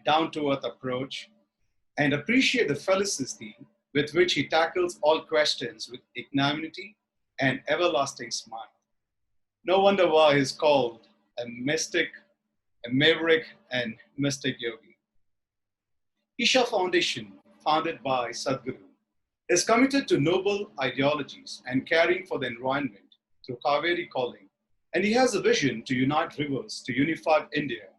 Down-to-earth approach and appreciate the felicity with which he tackles all questions with equanimity and everlasting smile. No wonder why he's called a mystic, a maverick, and mystic yogi. Isha Foundation, founded by Sadhguru, is committed to noble ideologies and caring for the environment through Kaveri calling, and he has a vision to unite rivers to unify India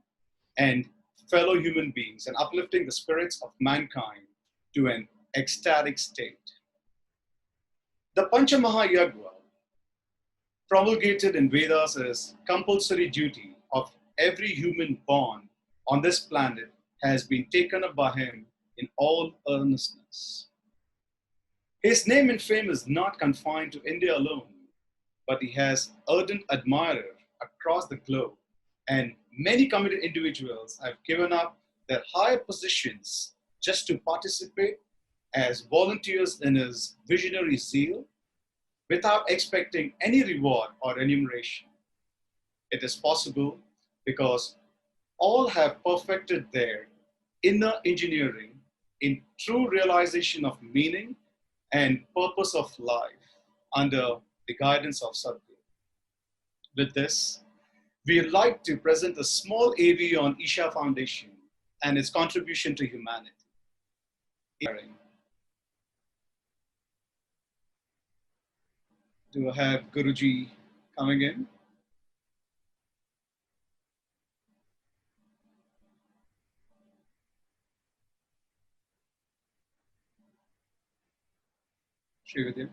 and fellow human beings and uplifting the spirits of mankind to an ecstatic state. The Panchamahayagya, promulgated in Vedas as compulsory duty of every human born on this planet, has been taken up by him in all earnestness. His name and fame is not confined to India alone, but he has ardent admirers across the globe, and many committed individuals have given up their higher positions just to participate as volunteers in his visionary zeal without expecting any reward or remuneration. It is possible because all have perfected their inner engineering in true realization of meaning and purpose of life under the guidance of Sadhguru. With this, we would like to present a small AV on Isha Foundation and its contribution to humanity. Do I have Guruji coming in? Srividya?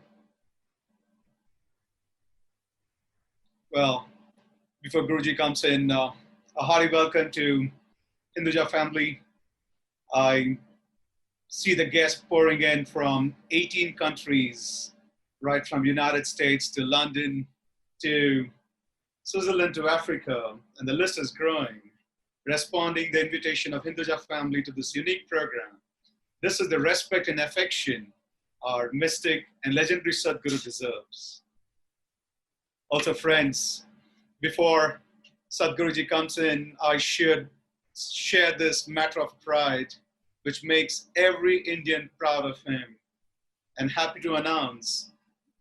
Well, before Guruji comes in, a hearty welcome to Hinduja family. I see the guests pouring in from 18 countries, right from United States to London to Switzerland to Africa, and the list is growing, responding the invitation of Hinduja family to this unique program. This is the respect and affection our mystic and legendary Sadhguru deserves. Also, friends, before Sadhguruji comes in, I should share this matter of pride, which makes every Indian proud of him, and happy to announce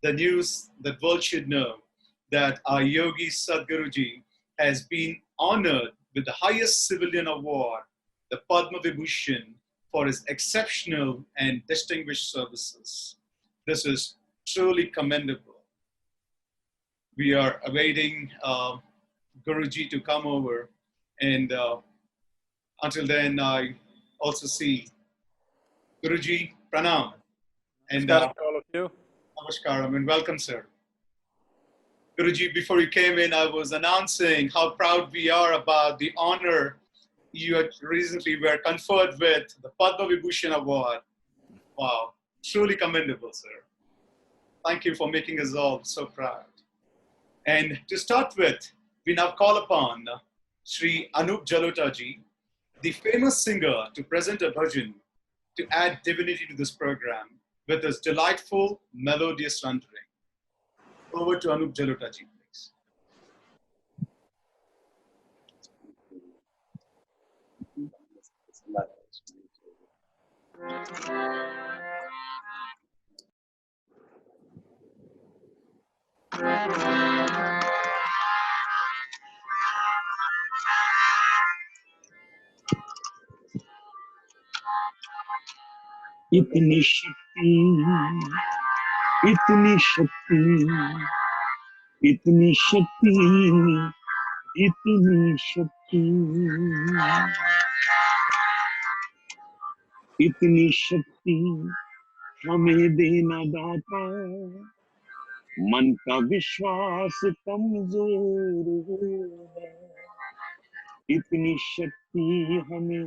the news that world should know that our yogi Sadhguruji has been honored with the highest civilian award, the Padma Vibhushan, for his exceptional and distinguished services. This is truly commendable. We are awaiting Guruji to come over, and until then, I also see Guruji Pranam. And Namaskaram to all of you. Namaskaram and welcome, sir. Guruji, before you came in, I was announcing how proud we are about the honor you had recently were conferred with, the Padma Vibhushan Award. Wow, truly commendable, sir. Thank you for making us all so proud. And to start with, we now call upon Sri Anup Jalota ji, the famous singer, to present a bhajan to add divinity to this program with his delightful, melodious rendering. Over to Anup Jalota ji, please. इतनी शक्ति, इतनी शक्ति, इतनी शक्ति, इतनी शक्ति, इतनी शक्ति हमें देना दाता, मन का विश्वास कमजोर है। इतनी शक्ति हमें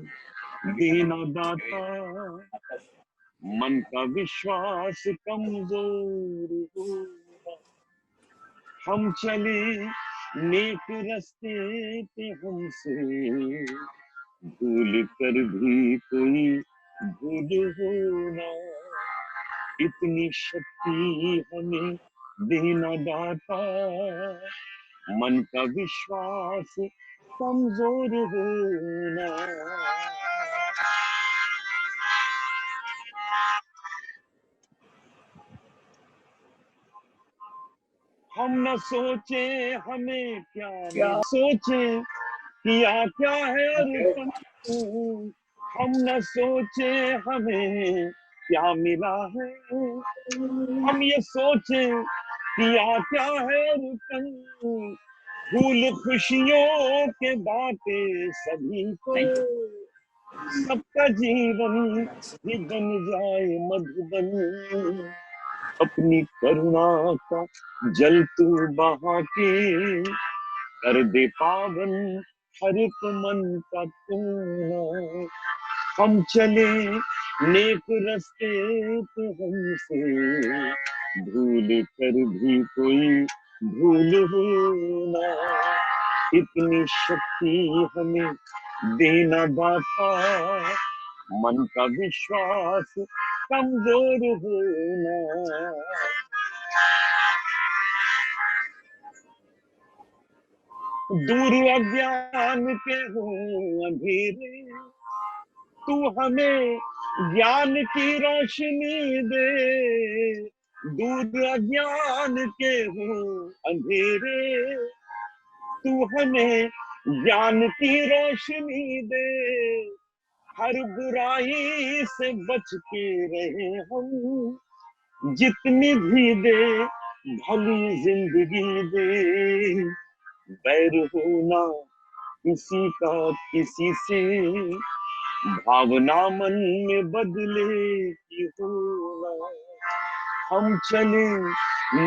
देना दाता, मन का विश्वास कमजोर है। हम चले नेक रास्ते पे हमसे भूल कर भी कोई भूल हो ना। इतनी शक्ति हमें देना दाता, मन का विश्वास कमजोर होना। हम न सोचे हमें क्या मिला, सोचे किया क्या है अर्पण। हम न सोचे हमें क्या मिला है, हम ये सोचे किया क्या है अर्पण। फूल खुशियों के बाटे सभी को, सबका जीवन भी बन जाए मधुबन। अपनी करुणा का जल तू बहा के, कर दे पावन हर एक मन का तूना। हम चले नेक रास्ते पे हमसे भूल कर भी कोई भूल हो ना। इतनी शक्ति हमें देना दाता, मन का विश्वास कमजोर होना। दूर अज्ञान के हो अंधेरे, तू हमें ज्ञान की रोशनी दे। दूर अज्ञान के हो अंधेरे, तू हमें ज्ञान की रोशनी दे। हर बुराई से बच के रहे हम, जितनी भी दे भली जिंदगी दे। बैर होना किसी का किसी से, भावना मन में बदले की होना। हम चले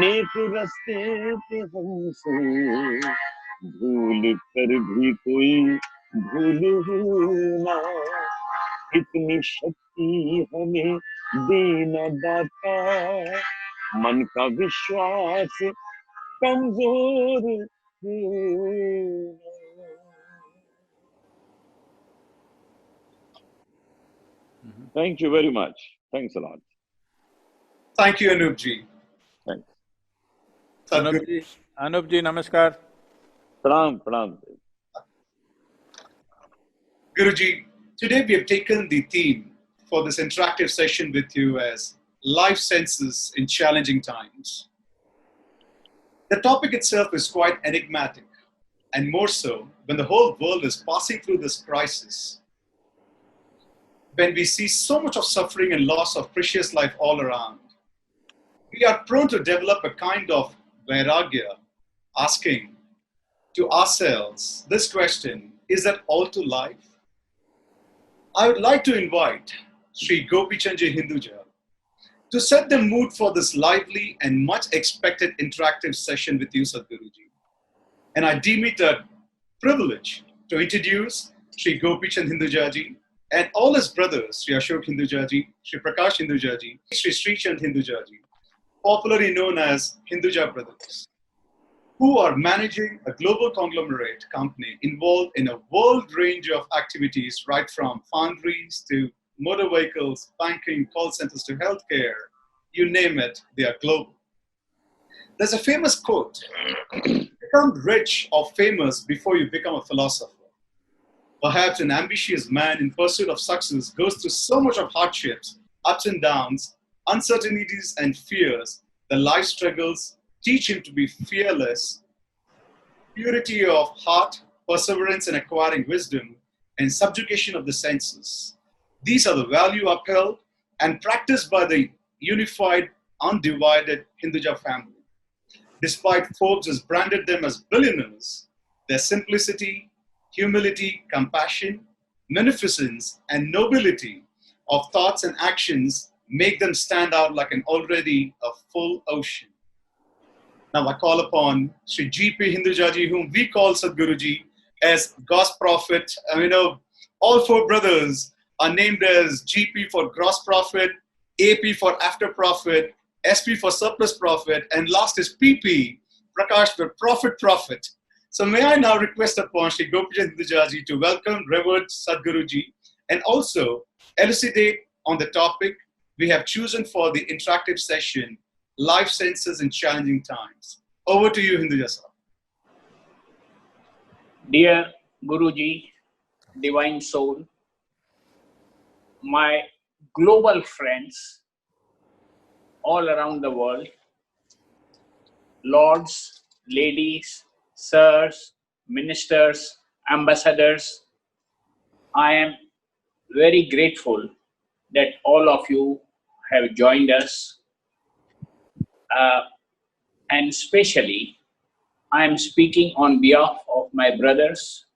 नेक रास्ते पे हमसे भूल कर भी कोई भूल होना। इतनी शक्ति हमें देना दाता, मन का विश्वास कमजोर होना। Thank you very much. Thanks a lot. Thank you, Anupji. Thanks. Anup ji, namaskar. Pranam. Guruji, today we have taken the theme for this interactive session with you as life senses in challenging times. The topic itself is quite enigmatic, and more so when the whole world is passing through this crisis. When we see so much of suffering and loss of precious life all around, we are prone to develop a kind of vairagya, asking to ourselves this question, is that all to life? I would like to invite Sri Gopichandji Hinduja to set the mood for this lively and much expected interactive session with you, Sadhguruji. And I deem it a privilege to introduce Sri Gopichand Hindujaji and all his brothers, Sri Ashok Hindujaji, Sri Prakash Hindujaji, Sri Srichand Hindujaji, popularly known as Hinduja brothers, who are managing a global conglomerate company involved in a world range of activities, right from foundries to motor vehicles, banking, call centers to healthcare, you name it, they are global. There's a famous quote, become rich or famous before you become a philosopher. Perhaps an ambitious man in pursuit of success goes through so much of hardships, ups and downs, uncertainties and fears, the life struggles teach him to be fearless, purity of heart, perseverance in acquiring wisdom, and subjugation of the senses. These are the value upheld and practiced by the unified, undivided Hinduja family. Despite Forbes has branded them as billionaires, their simplicity, humility, compassion, munificence, and nobility of thoughts and actions make them stand out like an already a full ocean. Now I call upon Sri G.P. Hindujaji, whom we call Sadhguruji, as God's prophet. All four brothers are named as G.P. for gross profit, A.P. for after profit, S.P. for surplus profit, and last is P.P. Prakash for profit. So may I now request upon Sri Gopichand Hindujaji to welcome Revered Sadhguruji and also elucidate on the topic we have chosen for the interactive session, Life Senses in Challenging Times. Over to you, Hinduja sir. Dear Guruji, Divine Soul, my global friends all around the world, lords, ladies, sirs, ministers, ambassadors, I am very grateful that all of you have joined us. And especially, I am speaking on behalf of my brothers,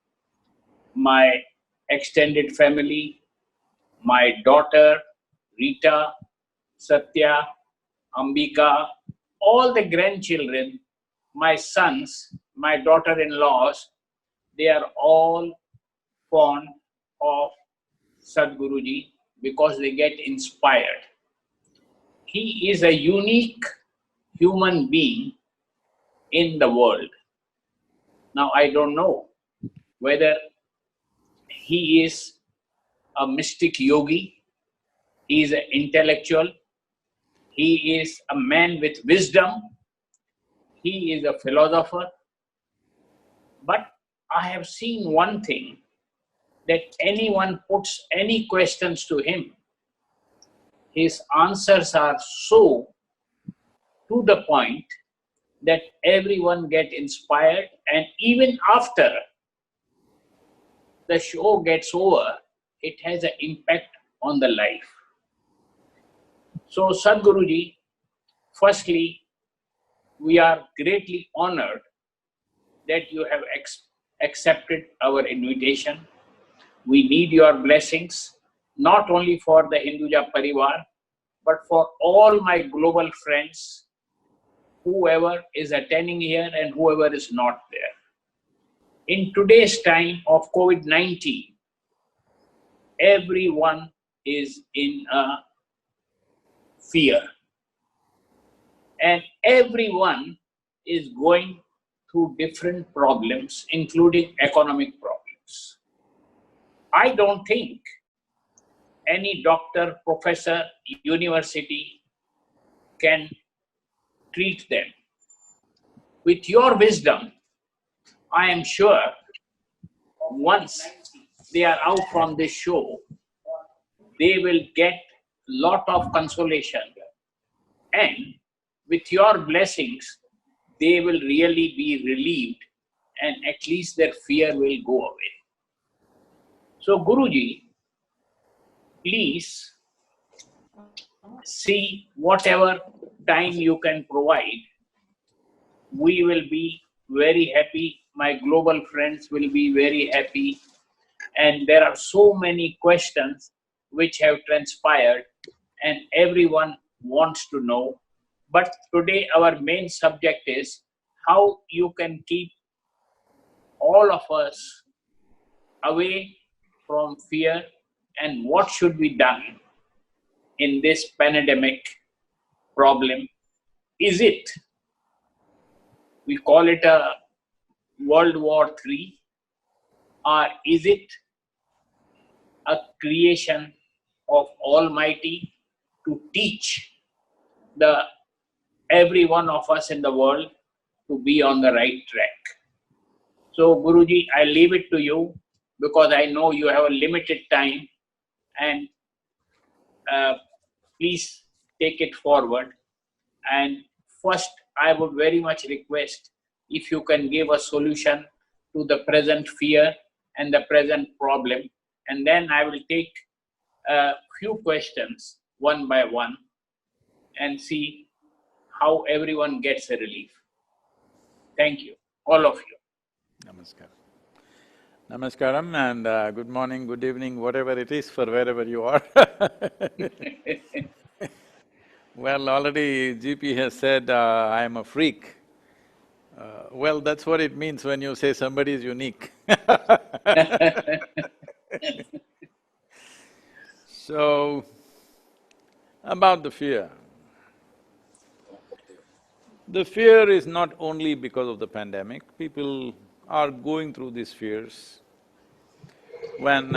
my extended family, my daughter, Rita, Satya, Ambika, all the grandchildren, my sons, my daughter-in-laws, they are all fond of Sadhguruji because they get inspired. He is a unique human being in the world. Now, I don't know whether he is a mystic yogi, he is an intellectual, he is a man with wisdom, he is a philosopher. But I have seen one thing, that anyone puts any questions to him, his answers are so to the point that everyone get inspired, and even after the show gets over, it has an impact on the life. So Sadhguruji, firstly, we are greatly honored that you have accepted our invitation. We need your blessings, not only for the Hinduja Parivar, but for all my global friends, whoever is attending here and whoever is not there. In today's time of COVID-19, everyone is in a fear. And everyone is going through different problems, including economic problems. I don't think any doctor, professor, university can treat them. With your wisdom, I am sure once they are out from this show, they will get lot of consolation, and with your blessings, they will really be relieved, and at least their fear will go away. So Guruji, please see whatever time you can provide. We will be very happy. My global friends will be very happy. And there are so many questions which have transpired and everyone wants to know. But today our main subject is how you can keep all of us away from fear and what should be done in this pandemic problem. Is it, we call it a World War III, or is it a creation of Almighty to teach every one of us in the world to be on the right track? So Guruji, I leave it to you because I know you have a limited time, and please take it forward. And first, I would very much request if you can give a solution to the present fear and the present problem, and then I will take a few questions one by one and see how everyone gets a relief. Thank you, all of you. Namaskaram. Namaskaram and good morning, good evening, whatever it is for wherever you are. Well, already GP has said I am a freak. Well, that's what it means when you say somebody is unique. So, about the fear. The fear is not only because of the pandemic, people are going through these fears. When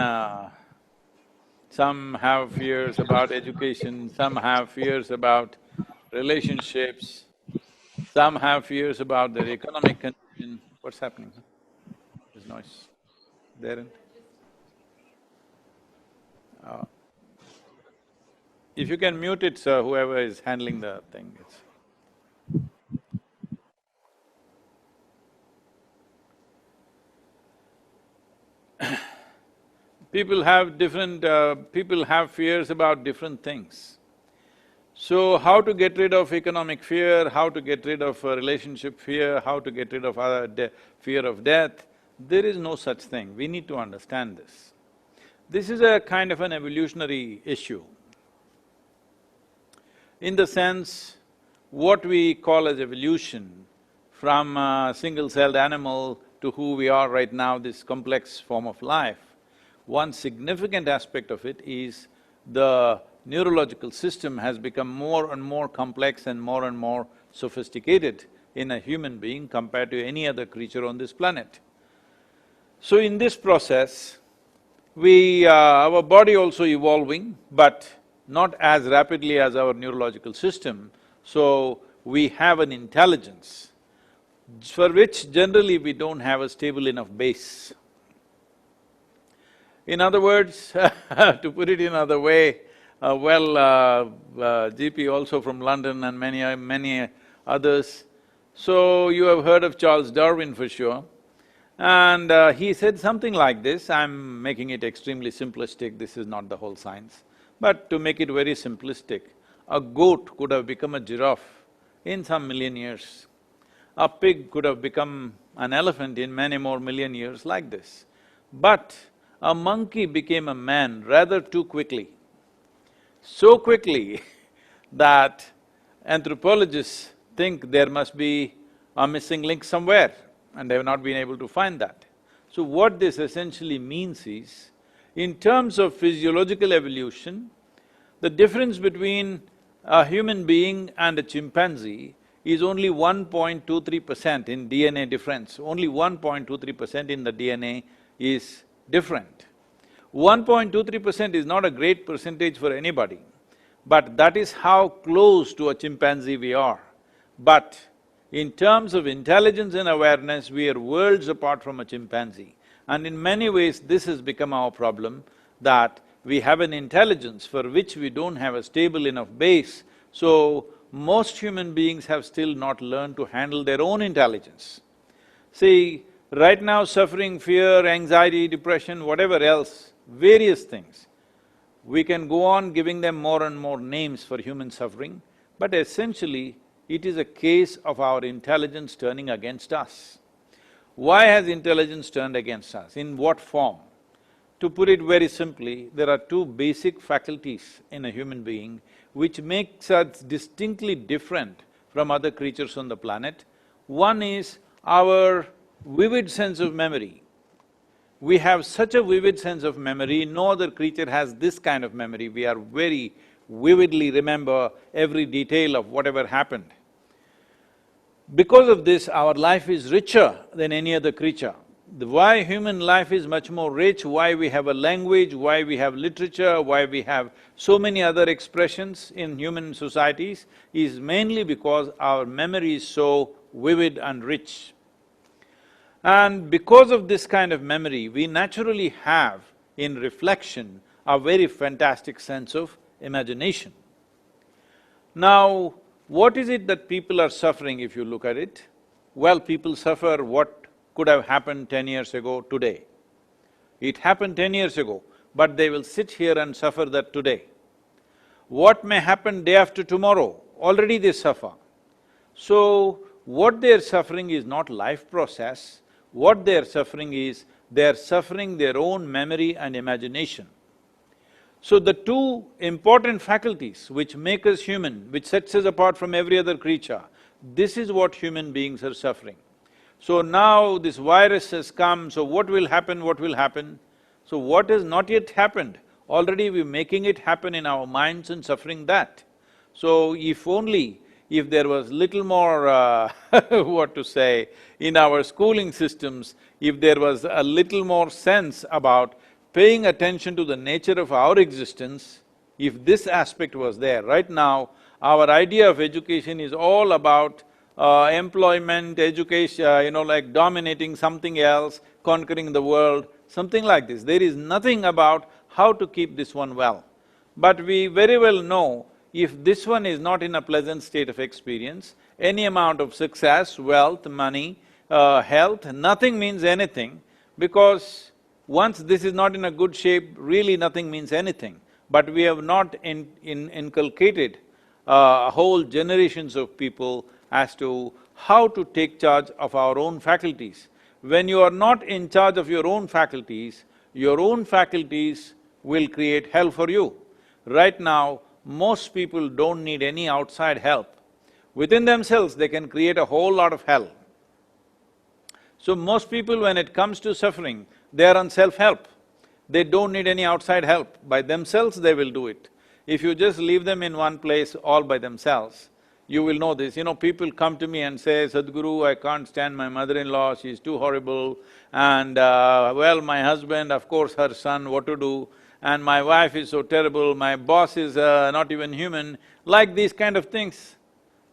some have fears about education, some have fears about relationships, some have fears about their economic condition. What's happening? There's noise. There. If you can mute it, sir, whoever is handling the thing, it's… People have different… people have fears about different things. So, how to get rid of economic fear, how to get rid of relationship fear, how to get rid of fear of death, there is no such thing. We need to understand this. This is a kind of an evolutionary issue. In the sense, what we call as evolution, from a single-celled animal to who we are right now, this complex form of life, one significant aspect of it is the neurological system has become more and more complex and more sophisticated in a human being compared to any other creature on this planet. So in this process, our body also evolving, but not as rapidly as our neurological system, so we have an intelligence for which generally we don't have a stable enough base. In other words, to put it in another way, GP also from London and many others. So you have heard of Charles Darwin for sure. And he said something like this, I'm making it extremely simplistic, this is not the whole science. But to make it very simplistic, a goat could have become a giraffe in some million years. A pig could have become an elephant in many more million years like this. But a monkey became a man rather too quickly. So quickly that anthropologists think there must be a missing link somewhere and they have not been able to find that. So what this essentially means is, in terms of physiological evolution, the difference between a human being and a chimpanzee is only 1.23% in DNA difference, only 1.23% in the DNA is different. 1.23% is not a great percentage for anybody, but that is how close to a chimpanzee we are. But in terms of intelligence and awareness, we are worlds apart from a chimpanzee. And in many ways, this has become our problem, that we have an intelligence for which we don't have a stable enough base, so most human beings have still not learned to handle their own intelligence. See, right now suffering, fear, anxiety, depression, whatever else, various things, we can go on giving them more and more names for human suffering, but essentially it is a case of our intelligence turning against us. Why has intelligence turned against us? In what form? To put it very simply, there are two basic faculties in a human being which makes us distinctly different from other creatures on the planet. One is our vivid sense of memory. We have such a vivid sense of memory, no other creature has this kind of memory. We are very vividly remember every detail of whatever happened. Because of this, our life is richer than any other creature. Why human life is much more rich, why we have a language, why we have literature, why we have so many other expressions in human societies is mainly because our memory is so vivid and rich. And because of this kind of memory, we naturally have, in reflection, a very fantastic sense of imagination. Now, what is it that people are suffering if you look at it? Well, people suffer what could have happened 10 years ago today. It happened 10 years ago, but they will sit here and suffer that today. What may happen day after tomorrow, already they suffer. So, what they're suffering is not life process, what they're suffering is, they're suffering their own memory and imagination. So the two important faculties which make us human, which sets us apart from every other creature, this is what human beings are suffering. So now this virus has come, so what will happen, what will happen? So what has not yet happened, already we're making it happen in our minds and suffering that. So if there was little more what to say, in our schooling systems, if there was a little more sense about paying attention to the nature of our existence, if this aspect was there, right now, our idea of education is all about employment, education, like dominating something else, conquering the world, something like this. There is nothing about how to keep this one well. But we very well know if this one is not in a pleasant state of experience, any amount of success, wealth, money, health, nothing means anything, because once this is not in a good shape, really nothing means anything. But we have not inculcated whole generations of people as to how to take charge of our own faculties. When you are not in charge of your own faculties will create hell for you. Right now, most people don't need any outside help. Within themselves, they can create a whole lot of hell. So most people, when it comes to suffering, they are on self-help. They don't need any outside help. By themselves, they will do it. If you just leave them in one place all by themselves, you will know this. People come to me and say, Sadhguru, I can't stand my mother-in-law, she's too horrible, and well, my husband, of course her son, what to do, and my wife is so terrible, my boss is not even human, like these kind of things.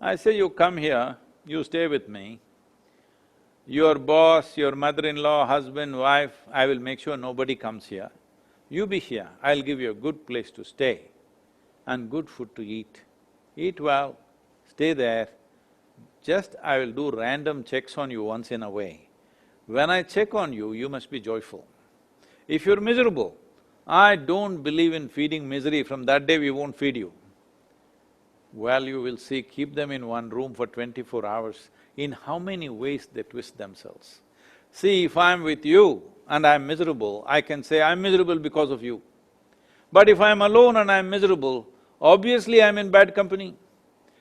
I say, you come here, you stay with me. Your boss, your mother-in-law, husband, wife, I will make sure nobody comes here. You be here, I'll give you a good place to stay and good food to eat. Eat well, stay there. Just I will do random checks on you once in a way. When I check on you, you must be joyful. If you're miserable, I don't believe in feeding misery, from that day we won't feed you. Well, you will see, keep them in one room for 24 hours, in how many ways they twist themselves. See, if I'm with you and I'm miserable, I can say, I'm miserable because of you. But if I'm alone and I'm miserable, obviously I'm in bad company.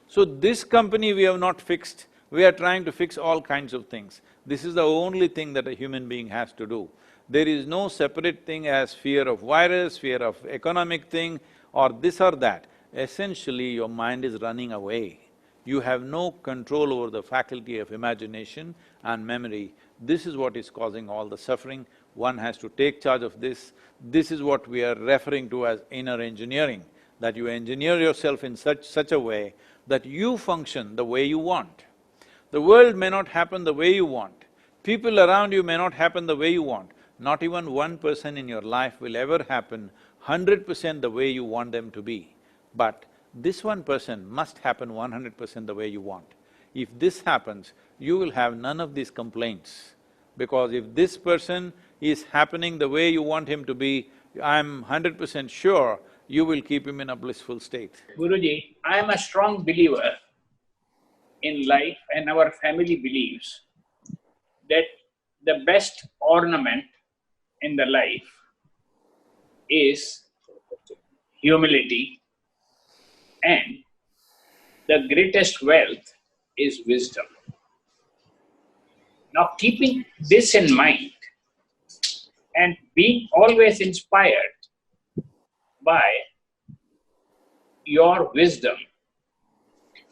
So this company we have not fixed, we are trying to fix all kinds of things. This is the only thing that a human being has to do. There is no separate thing as fear of virus, fear of economic thing, or this or that. Essentially, your mind is running away. You have no control over the faculty of imagination and memory. This is what is causing all the suffering. One has to take charge of this. This is what we are referring to as inner engineering, that you engineer yourself in such a way that you function the way you want. The world may not happen the way you want. People around you may not happen the way you want. Not even one person in your life will ever happen 100% the way you want them to be. But this one person must happen 100% the way you want. If this happens, you will have none of these complaints. Because if this person is happening the way you want him to be, I'm 100% sure you will keep him in a blissful state. Guruji, I am a strong believer in life, and our family believes that the best ornament in the life is humility, and the greatest wealth is wisdom. Now, keeping this in mind and being always inspired by your wisdom,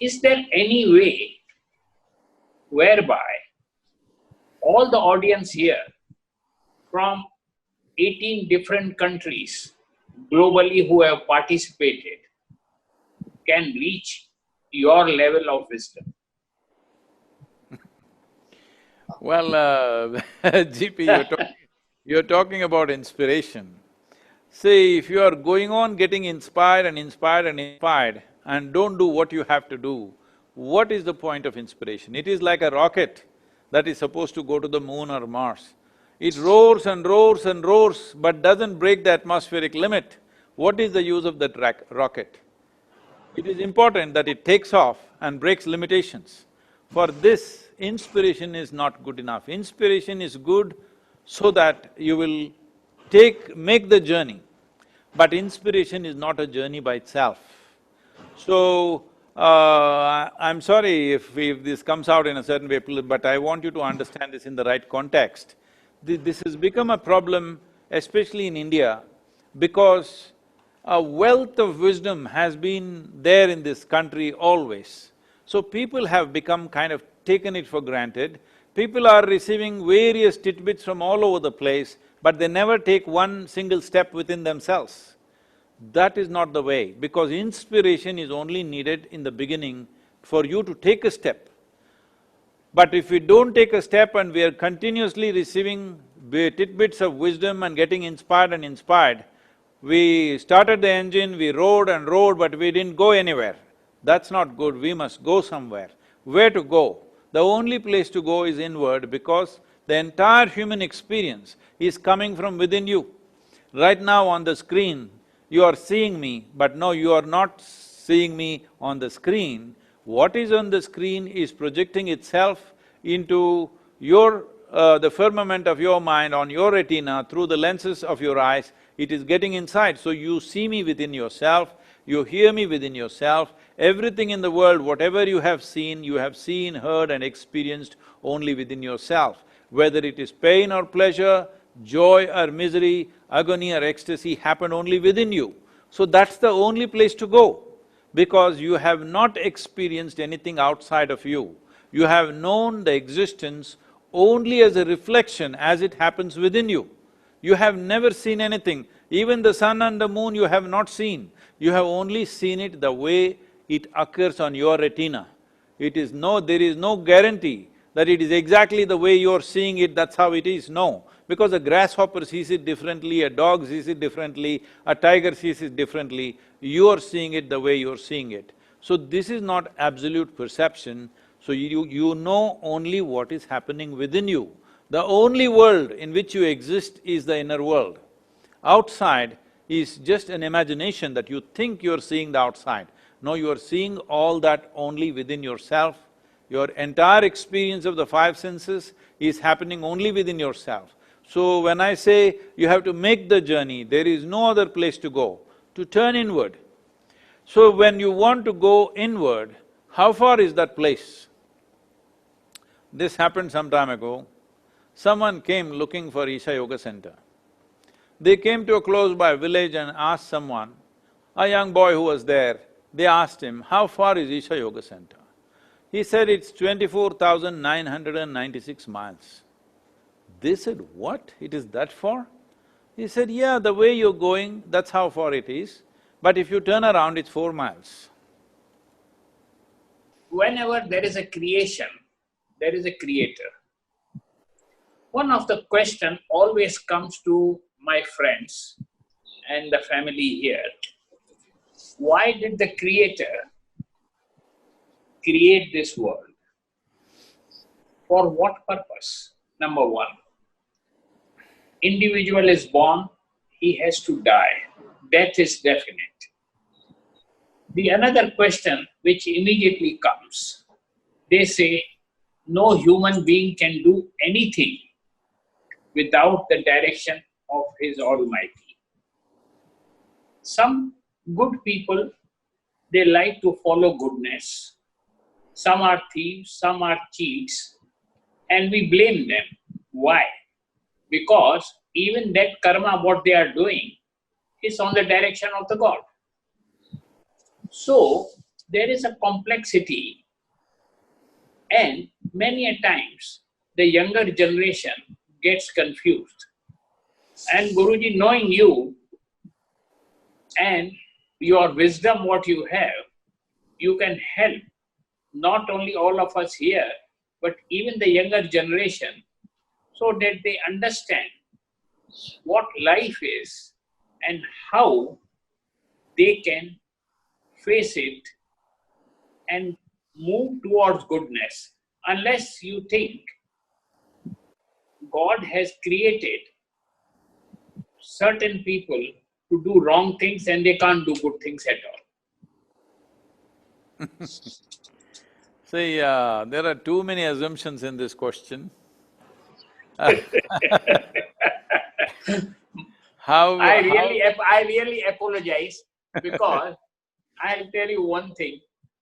is there any way whereby all the audience here from 18 different countries globally who have participated can reach your level of wisdom? Well, GP, you're talking about inspiration. See, if you are going on getting inspired and inspired and inspired and don't do what you have to do, what is the point of inspiration? It is like a rocket that is supposed to go to the moon or Mars. It roars and roars and roars but doesn't break the atmospheric limit. What is the use of that rocket? It is important that it takes off and breaks limitations. For this, inspiration is not good enough. Inspiration is good so that you will make the journey. But inspiration is not a journey by itself. So, I'm sorry if this comes out in a certain way, but I want you to understand this in the right context. This has become a problem, especially in India, because a wealth of wisdom has been there in this country always. So people have become kind of taken it for granted. People are receiving various tidbits from all over the place but they never take one single step within themselves. That is not the way, because inspiration is only needed in the beginning for you to take a step. But if we don't take a step and we are continuously receiving tidbits of wisdom and getting inspired and inspired, we started the engine, we rode and rode, but we didn't go anywhere. That's not good, we must go somewhere. Where to go? The only place to go is inward, because the entire human experience is coming from within you. Right now on the screen, you are seeing me, but no, you are not seeing me on the screen. What is on the screen is projecting itself into your… the firmament of your mind, on your retina, through the lenses of your eyes, it is getting inside. So you see me within yourself, you hear me within yourself, everything in the world, whatever you have seen, heard and experienced only within yourself. Whether it is pain or pleasure, joy or misery, agony or ecstasy happened only within you. So that's the only place to go, because you have not experienced anything outside of you. You have known the existence only as a reflection as it happens within you. You have never seen anything. Even the sun and the moon you have not seen. You have only seen it the way it occurs on your retina. There is no guarantee that it is exactly the way you're seeing it, that's how it is, no. Because a grasshopper sees it differently, a dog sees it differently, a tiger sees it differently, you're seeing it the way you're seeing it. So this is not absolute perception, so you know only what is happening within you. The only world in which you exist is the inner world. Outside is just an imagination that you think you're seeing the outside. No, you are seeing all that only within yourself. Your entire experience of the five senses is happening only within yourself. So when I say you have to make the journey, there is no other place to go, to turn inward. So when you want to go inward, how far is that place? This happened some time ago. Someone came looking for Isha Yoga Center. They came to a close-by village and asked someone, a young boy who was there, they asked him, how far is Isha Yoga Center? He said, it's 24,996 miles. They said, what? It is that far? He said, yeah, the way you're going, that's how far it is, but if you turn around, it's 4 miles. Whenever there is a creation, there is a creator. One of the questions always comes to my friends and the family here. Why did the creator create this world? For what purpose? Number one, individual is born, he has to die. Death is definite. The another question which immediately comes, they say, no human being can do anything without the direction of his Almighty. Some good people, they like to follow goodness. Some are thieves, some are cheats, and we blame them. Why? Because even that karma, what they are doing, is on the direction of the God. So, there is a complexity, and many a times, the younger generation gets confused. And Guruji, knowing you and your wisdom, what you have, you can help not only all of us here, but even the younger generation, so that they understand what life is and how they can face it and move towards goodness. Unless you think God has created certain people to do wrong things and they can't do good things at all. See, there are too many assumptions in this question. I really apologize, because I'll tell you one thing.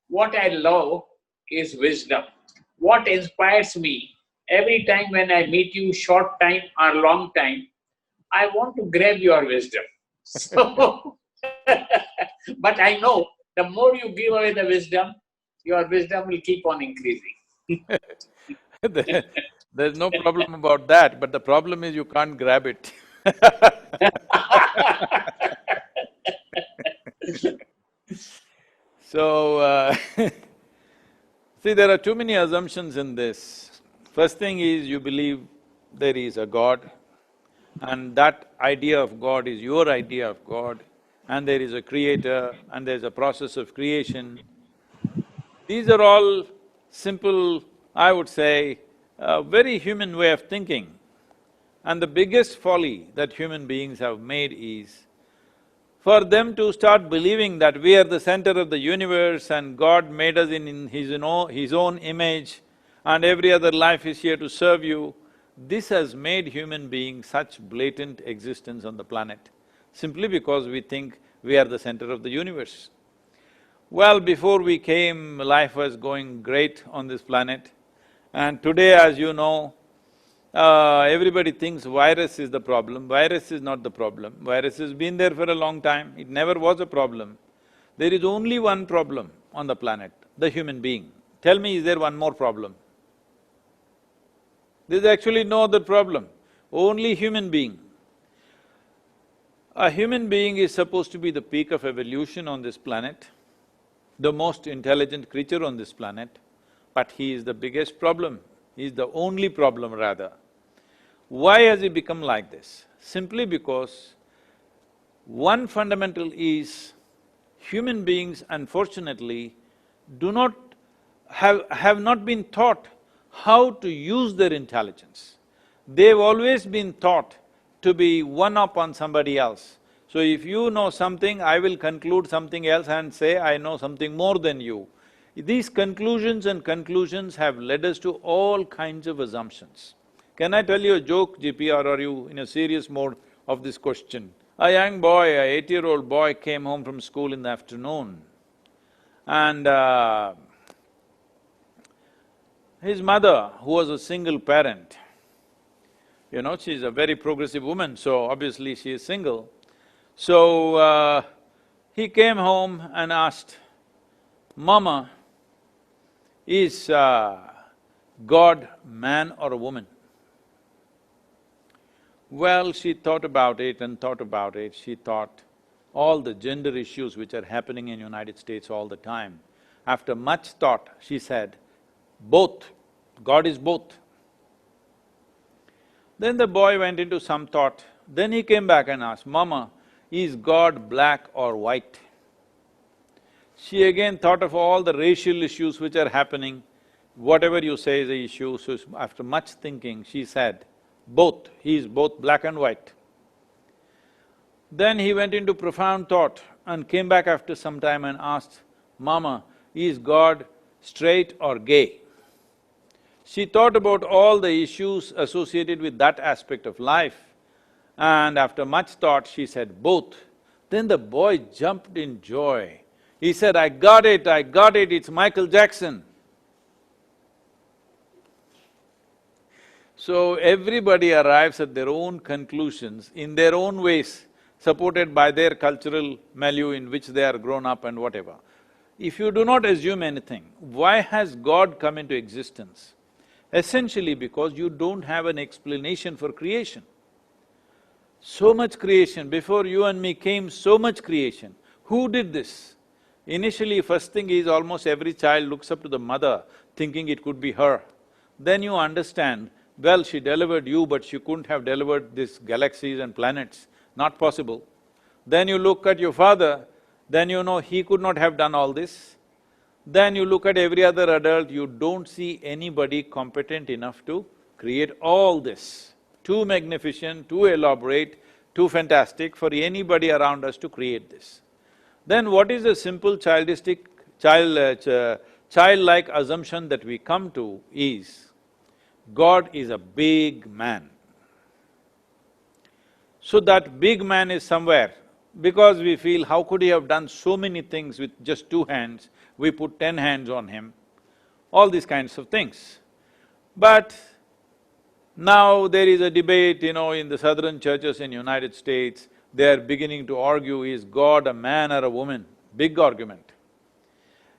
What I love is wisdom. What inspires me, every time when I meet you, short time or long time, I want to grab your wisdom. So, but I know the more you give away the wisdom, your wisdom will keep on increasing. There's no problem about that, but the problem is you can't grab it. So, see, there are too many assumptions in this. First thing is you believe there is a God, and that idea of God is your idea of God, and there is a creator, and there's a process of creation. These are all simple, I would say, a very human way of thinking. And the biggest folly that human beings have made is for them to start believing that we are the center of the universe and God made us in His own image and every other life is here to serve you. This has made human beings such blatant existence on the planet, simply because we think we are the center of the universe. Well, before we came, life was going great on this planet, and today, as you know, everybody thinks virus is the problem. Virus is not the problem. Virus has been there for a long time, it never was a problem. There is only one problem on the planet, the human being. Tell me, is there one more problem? There's actually no other problem, only human being. A human being is supposed to be the peak of evolution on this planet, the most intelligent creature on this planet, but he is the biggest problem, he is the only problem rather. Why has he become like this? Simply because one fundamental is human beings unfortunately do not… have not been taught how to use their intelligence. They've always been taught to be one-up on somebody else. So if you know something, I will conclude something else and say, I know something more than you. These conclusions and conclusions have led us to all kinds of assumptions. Can I tell you a joke, GP, or are you in a serious mode of this question? A young boy, a 8-year-old boy came home from school in the afternoon and his mother, who was a single parent, you know, she's a very progressive woman, so obviously she is single. So, he came home and asked, Mama, is God man or a woman? Well, she thought about it and thought about it. She thought all the gender issues which are happening in United States all the time. After much thought, she said, both, God is both. Then the boy went into some thought. Then he came back and asked, Mama, is God black or white? She again thought of all the racial issues which are happening. Whatever you say is the issue, so after much thinking, she said, both, he is both black and white. Then he went into profound thought and came back after some time and asked, Mama, is God straight or gay? She thought about all the issues associated with that aspect of life, and after much thought, she said, both. Then the boy jumped in joy. He said, I got it, it's Michael Jackson. So everybody arrives at their own conclusions in their own ways, supported by their cultural milieu in which they are grown up and whatever. If you do not assume anything, why has God come into existence? Essentially because you don't have an explanation for creation. So much creation, before you and me came, so much creation. Who did this? Initially, first thing is almost every child looks up to the mother, thinking it could be her. Then you understand, well, she delivered you, but she couldn't have delivered these galaxies and planets, not possible. Then you look at your father, then you know he could not have done all this. Then you look at every other adult, you don't see anybody competent enough to create all this. Too magnificent, too elaborate, too fantastic for anybody around us to create this. Then what is the simple childlike assumption that we come to is, God is a big man. So that big man is somewhere, because we feel, how could he have done so many things with just 2 hands, we put 10 hands on him, all these kinds of things. But now there is a debate, you know, in the southern churches in United States, they are beginning to argue, is God a man or a woman? Big argument.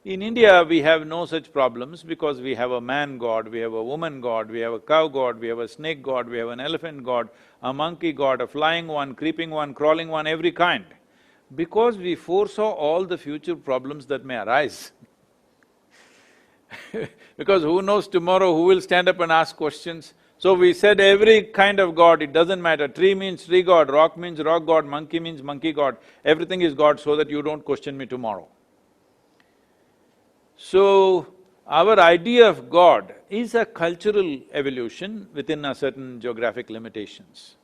In India, we have no such problems because we have a man god, we have a woman god, we have a cow god, we have a snake god, we have an elephant god, a monkey god, a flying one, creeping one, crawling one, every kind. Because we foresaw all the future problems that may arise. Because who knows tomorrow who will stand up and ask questions? So we said every kind of god, it doesn't matter, tree means tree god, rock means rock god, monkey means monkey god, everything is god so that you don't question me tomorrow. So, our idea of God is a cultural evolution within a certain geographic limitations.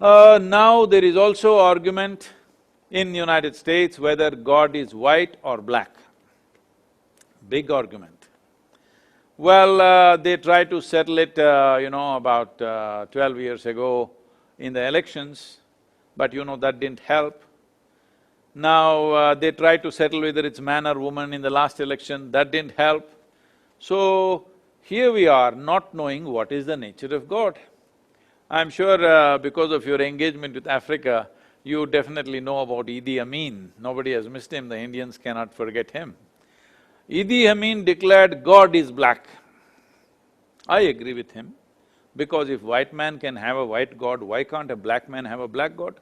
Now there is also argument in United States whether God is white or black. Big argument. Well, they tried to settle it, about 12 years ago in the elections, but that didn't help. Now, they tried to settle whether it's man or woman in the last election, that didn't help. So, here we are not knowing what is the nature of God. I'm sure because of your engagement with Africa, you definitely know about Idi Amin. Nobody has missed him, the Indians cannot forget him. Idi Amin declared God is black. I agree with him, because if white man can have a white God, why can't a black man have a black God?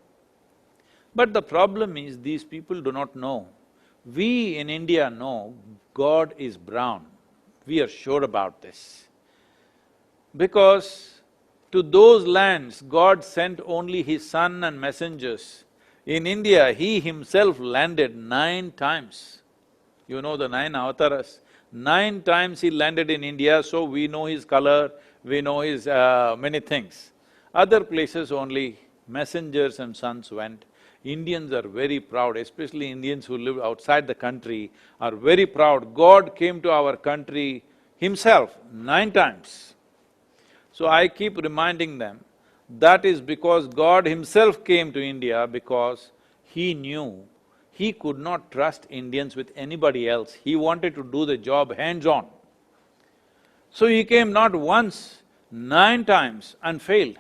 But the problem is, these people do not know. We in India know God is brown. We are sure about this. Because to those lands, God sent only His Son and messengers. In India, He Himself landed 9 times. You know the 9 avatars. 9 times He landed in India, so we know His color, we know His many things. Other places only messengers and sons went. Indians are very proud, especially Indians who live outside the country are very proud. God came to our country Himself 9 times. So I keep reminding them, that is because God Himself came to India because He knew He could not trust Indians with anybody else. He wanted to do the job hands-on. So He came not once, 9 times and failed.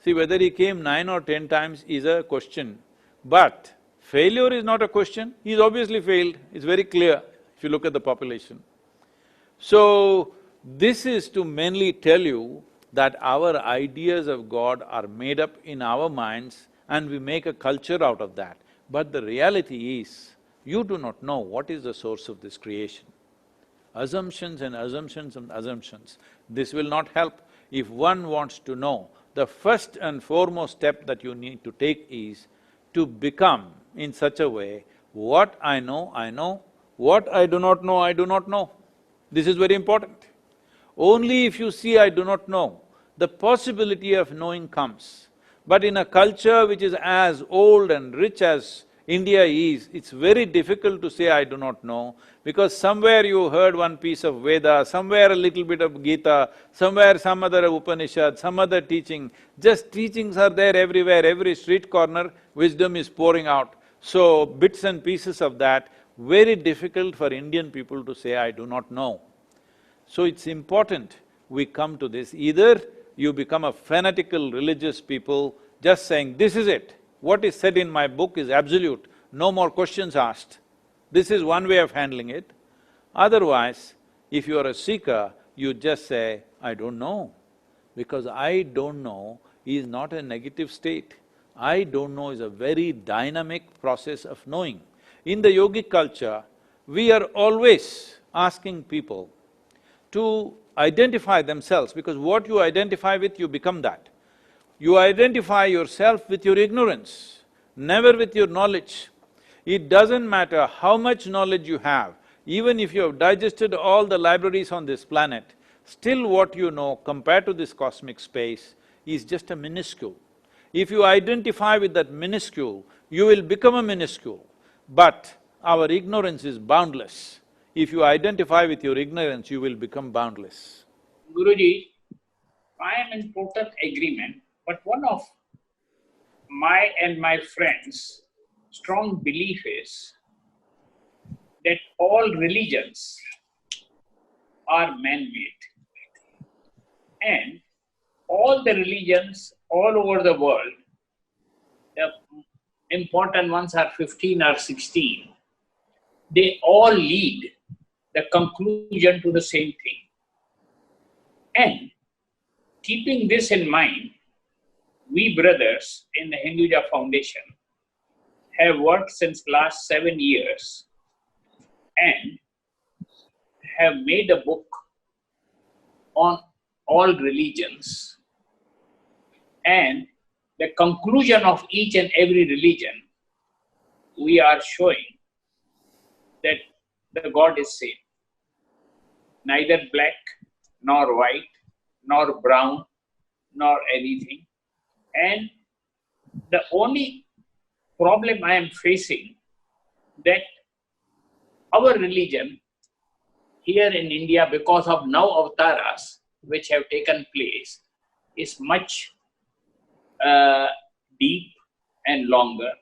See, whether He came 9 or 10 times is a question, but failure is not a question. He's obviously failed, it's very clear if you look at the population. So, this is to mainly tell you that our ideas of God are made up in our minds and we make a culture out of that. But the reality is, you do not know what is the source of this creation. Assumptions and assumptions and assumptions, this will not help. If one wants to know, the first and foremost step that you need to take is to become in such a way, what I know, what I do not know, I do not know. This is very important. Only if you see I do not know, the possibility of knowing comes. But in a culture which is as old and rich as India is, it's very difficult to say I do not know, because somewhere you heard one piece of Veda, somewhere a little bit of Gita, somewhere some other Upanishad, some other teaching. Just teachings are there everywhere, every street corner, wisdom is pouring out. So, bits and pieces of that, very difficult for Indian people to say, I do not know. So it's important we come to this. Either you become a fanatical religious people, just saying, this is it, what is said in my book is absolute, no more questions asked. This is one way of handling it. Otherwise, if you are a seeker, you just say, I don't know. Because I don't know is not a negative state. I don't know is a very dynamic process of knowing. In the yogic culture, we are always asking people to identify themselves, because what you identify with, you become that. You identify yourself with your ignorance, never with your knowledge. It doesn't matter how much knowledge you have, even if you have digested all the libraries on this planet, still what you know compared to this cosmic space is just a minuscule. If you identify with that minuscule, you will become a minuscule. But our ignorance is boundless. If you identify with your ignorance, you will become boundless. Guruji, I am in total agreement, but one of my and my friends' strong belief is that all religions are man-made. And all the religions all over the world, the important ones are 15 or 16, they all lead the conclusion to the same thing. And keeping this in mind, we brothers in the Hinduja Foundation have worked since last 7 years and have made a book on all religions. And the conclusion of each and every religion, we are showing that the God is same. Neither black, nor white, nor brown, nor anything. And the only problem I am facing, that our religion here in India, because of now avatars which have taken place, is much deep and longer.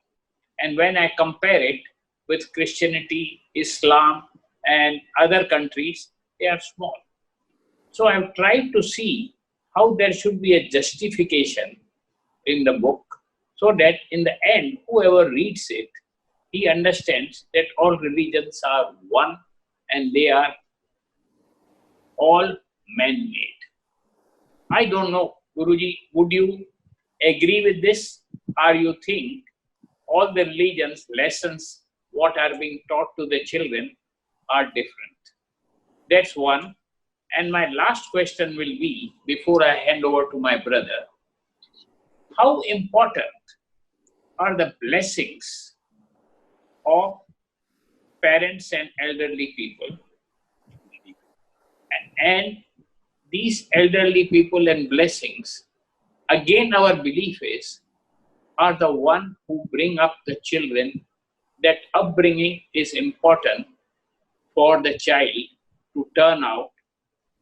And when I compare it with Christianity, Islam, and other countries, they are small. So I've tried to see how there should be a justification in the book, so that in the end, whoever reads it, he understands that all religions are one and they are all man-made. I don't know, Guruji, would you agree with this? Or you think all the religions' lessons, what are being taught to the children, are different? That's one. And my last question will be, before I hand over to my brother, how important are the blessings of parents and elderly people? And these elderly people and blessings, again our belief is, are the one who bring up the children. That upbringing is important for the child to turn out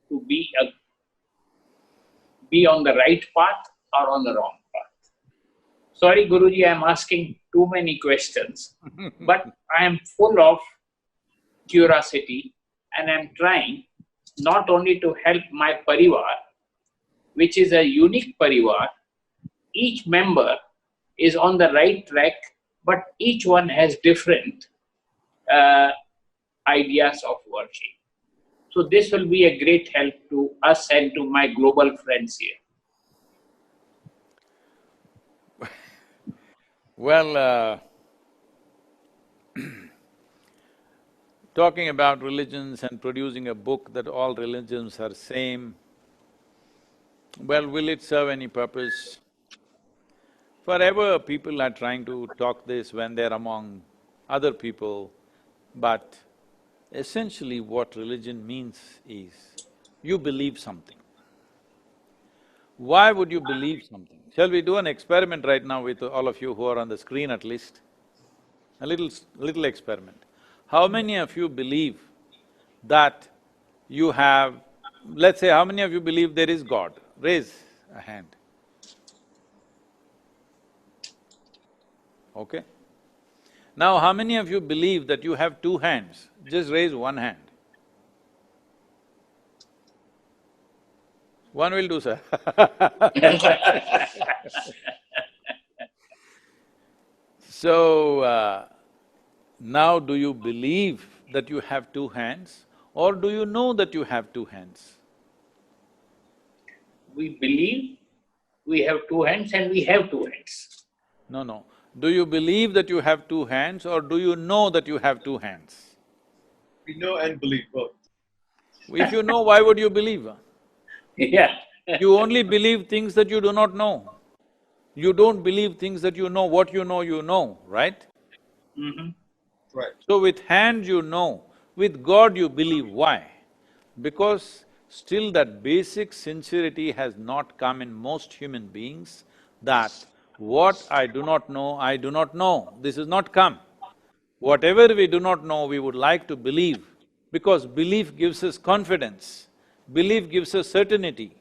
to be on the right path or on the wrong path. Sorry, Guruji, I am asking too many questions, but I am full of curiosity and I am trying not only to help my parivar, which is a unique parivar. Each member is on the right track, but each one has different ideas of worship. So this will be a great help to us and to my global friends here. Well, talking about religions and producing a book that all religions are same, well, will it serve any purpose? Forever people are trying to talk this when they're among other people, but essentially what religion means is, you believe something. Why would you believe something? Shall we do an experiment right now with all of you who are on the screen at least? A little experiment. How many of you believe that you have… let's say, how many of you believe there is God? Raise a hand. Okay? Now, how many of you believe that you have two hands? Just raise one hand. One will do, sir. So, now do you believe that you have two hands, or do you know that you have two hands? We believe we have two hands and we have two hands. No. Do you believe that you have two hands, or do you know that you have two hands? We know and believe both. If you know, why would you believe? Yeah. You only believe things that you do not know. You don't believe things that you know. What you know, right? Right. So with hands you know, with God you believe. Why? Because still that basic sincerity has not come in most human beings, that what I do not know, I do not know. This has not come. Whatever we do not know, we would like to believe, because belief gives us confidence, belief gives us certainty.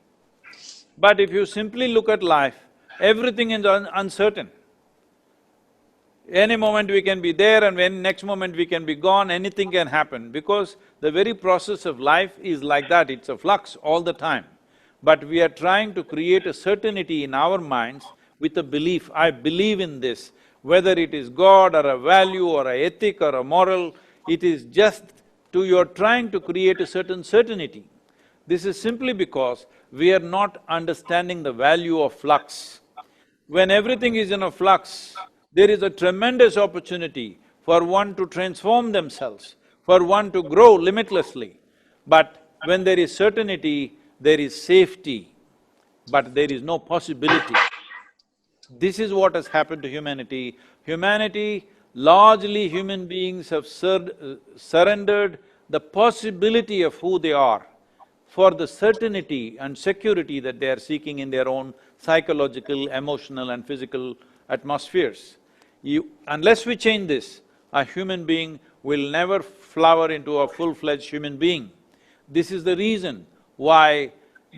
But if you simply look at life, everything is uncertain. Any moment we can be there and when next moment we can be gone, anything can happen, because the very process of life is like that, it's a flux all the time. But we are trying to create a certainty in our minds with a belief, I believe in this, whether it is God or a value or a ethic or a moral, It is just you're trying to create a certain certainty. This is simply because we are not understanding the value of flux. When everything is in a flux, there is a tremendous opportunity for one to transform themselves, for one to grow limitlessly. But when there is certainty, there is safety, but there is no possibility. This is what has happened to humanity. Humanity, largely human beings have surrendered the possibility of who they are for the certainty and security that they are seeking in their own psychological, emotional and physical atmospheres. Unless we change this, a human being will never flower into a full-fledged human being. This is the reason why,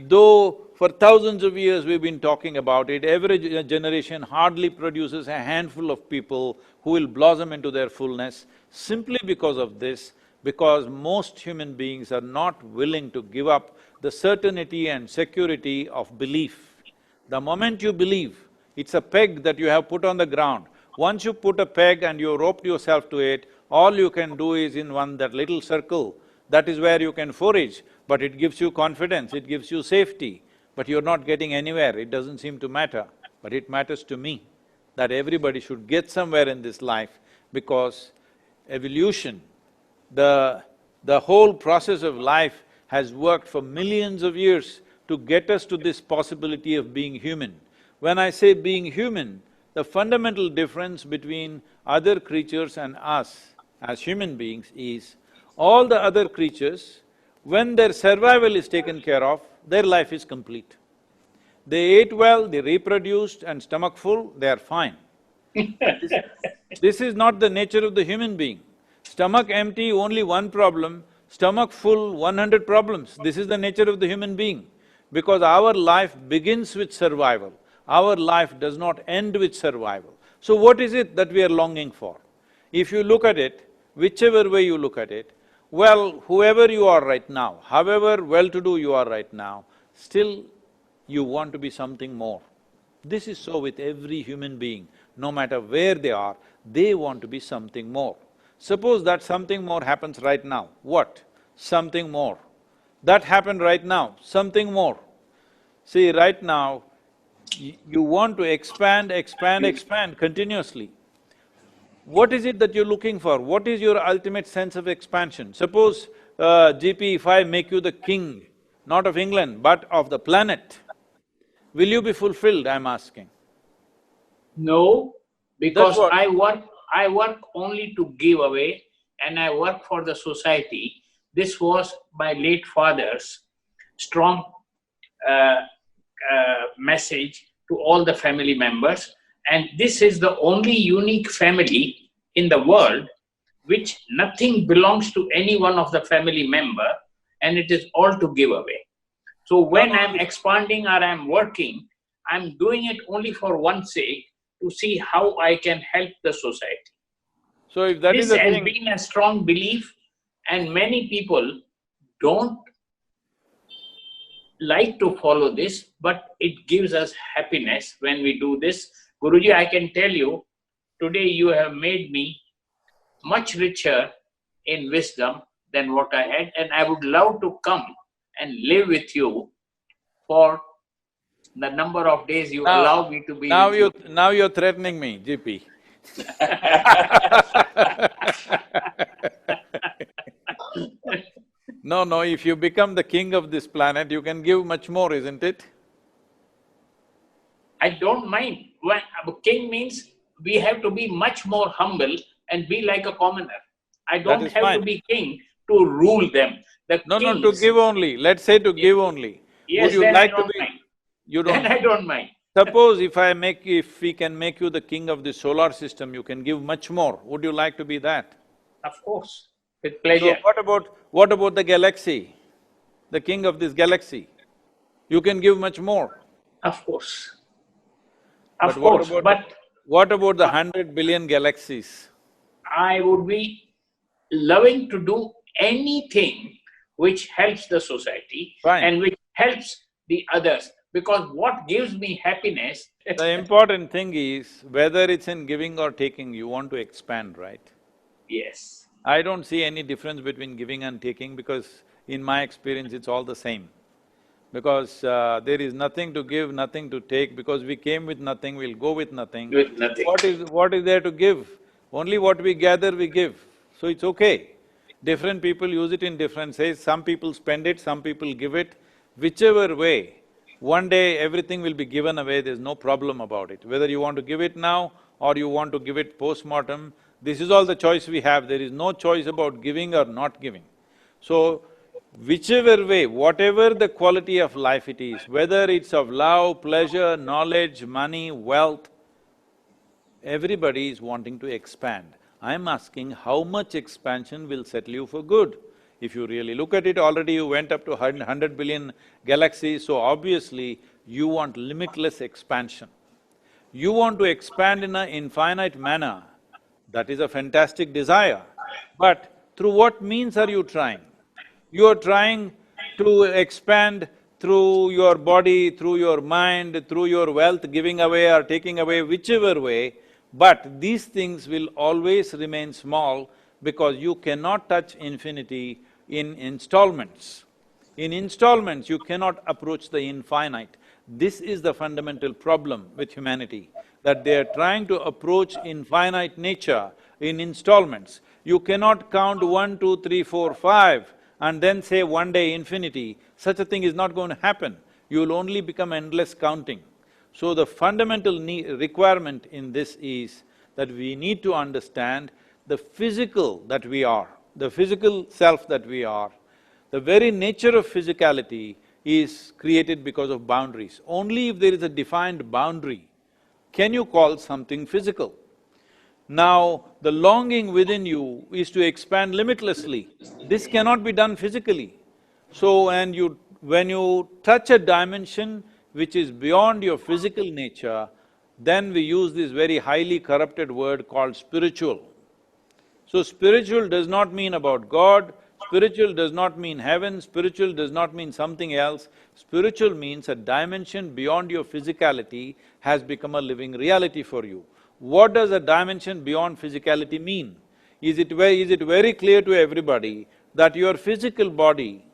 though for thousands of years we've been talking about it, every generation hardly produces a handful of people who will blossom into their fullness, simply because of this, because most human beings are not willing to give up the certainty and security of belief. The moment you believe, it's a peg that you have put on the ground. Once you put a peg and you roped yourself to it, all you can do is in that little circle, that is where you can forage, but it gives you confidence, it gives you safety, but you're not getting anywhere, it doesn't seem to matter. But it matters to me that everybody should get somewhere in this life, because evolution, the whole process of life has worked for millions of years to get us to this possibility of being human. When I say being human, the fundamental difference between other creatures and us as human beings is, all the other creatures, when their survival is taken care of, their life is complete. They ate well, they reproduced and stomach full, they are fine. This is not the nature of the human being. Stomach empty, only one problem; stomach full, 100 problems. This is the nature of the human being. Because our life begins with survival, our life does not end with survival. So what is it that we are longing for? If you look at it, whichever way you look at it, well, whoever you are right now, however well-to-do you are right now, still you want to be something more. This is so with every human being, no matter where they are, they want to be something more. Suppose that something more happens right now, what? Something more. That happened right now, something more. See, right now, you want to expand continuously. What is it that you're looking for? What is your ultimate sense of expansion? Suppose, GP, if I make you the king, not of England, but of the planet, will you be fulfilled, I'm asking? No, because what- I work only to give away, and I work for the society. This was my late father's strong message to all the family members, and this is the only unique family in the world which nothing belongs to any one of the family member, and it is all to give away. So when I'm expanding or I'm working, I'm doing it only for one sake, to see how I can help the society. So if that is This the has thing… been a strong belief, and many people don't like to follow this, but it gives us happiness when we do this. Guruji, I can tell you, today you have made me much richer in wisdom than what I had, and I would love to come and live with you for the number of days you allow me to be with you. Now you're threatening me, GP. No, if you become the king of this planet, you can give much more, isn't it? I don't mind. When king means we have to be much more humble and be like a commoner. I don't is have fine. to be king to rule them. No, to give only, let's say to give only. Yes, Would you then like I don't to be… mind. You don't… Then I don't mind. Suppose if we can make you the king of the solar system, you can give much more. Would you like to be that? Of course, with pleasure. So what about the galaxy? The king of this galaxy? You can give much more. Of course. But what about the 100 billion galaxies? I would be loving to do anything which helps the society Fine. and which helps the others, because what gives me happiness… The important thing is, whether it's in giving or taking, you want to expand, right? Yes. I don't see any difference between giving and taking because in my experience it's all the same. Because there is nothing to give, nothing to take, because we came with nothing, we'll go with nothing. With nothing. What is there to give? Only what we gather, we give. So it's okay. Different people use it in different ways, some people spend it, some people give it. Whichever way, one day everything will be given away, there's no problem about it. Whether you want to give it now or you want to give it post-mortem, this is all the choice we have, there is no choice about giving or not giving. So, whichever way, whatever the quality of life it is, whether it's of love, pleasure, knowledge, money, wealth, everybody is wanting to expand. I'm asking how much expansion will settle you for good? If you really look at it, already you went up to 100 billion galaxies, so obviously you want limitless expansion. You want to expand in an infinite manner, that is a fantastic desire. But through what means are you trying? You are trying to expand through your body, through your mind, through your wealth, giving away or taking away, whichever way, but these things will always remain small because you cannot touch infinity in installments. In installments, you cannot approach the infinite. This is the fundamental problem with humanity, that they are trying to approach infinite nature in installments. You cannot count 1, 2, 3, 4, 5 and then say one day infinity. Such a thing is not going to happen. You will only become endless counting. So the fundamental requirement in this is that we need to understand the physical that we are, the physical self that we are. The very nature of physicality is created because of boundaries. Only if there is a defined boundary can you call something physical. Now, the longing within you is to expand limitlessly. This cannot be done physically. So, when you touch a dimension which is beyond your physical nature, then we use this very highly corrupted word called spiritual. So spiritual does not mean about God, spiritual does not mean heaven, spiritual does not mean something else. Spiritual means a dimension beyond your physicality has become a living reality for you. What does a dimension beyond physicality mean? Is it very clear to everybody that your physical body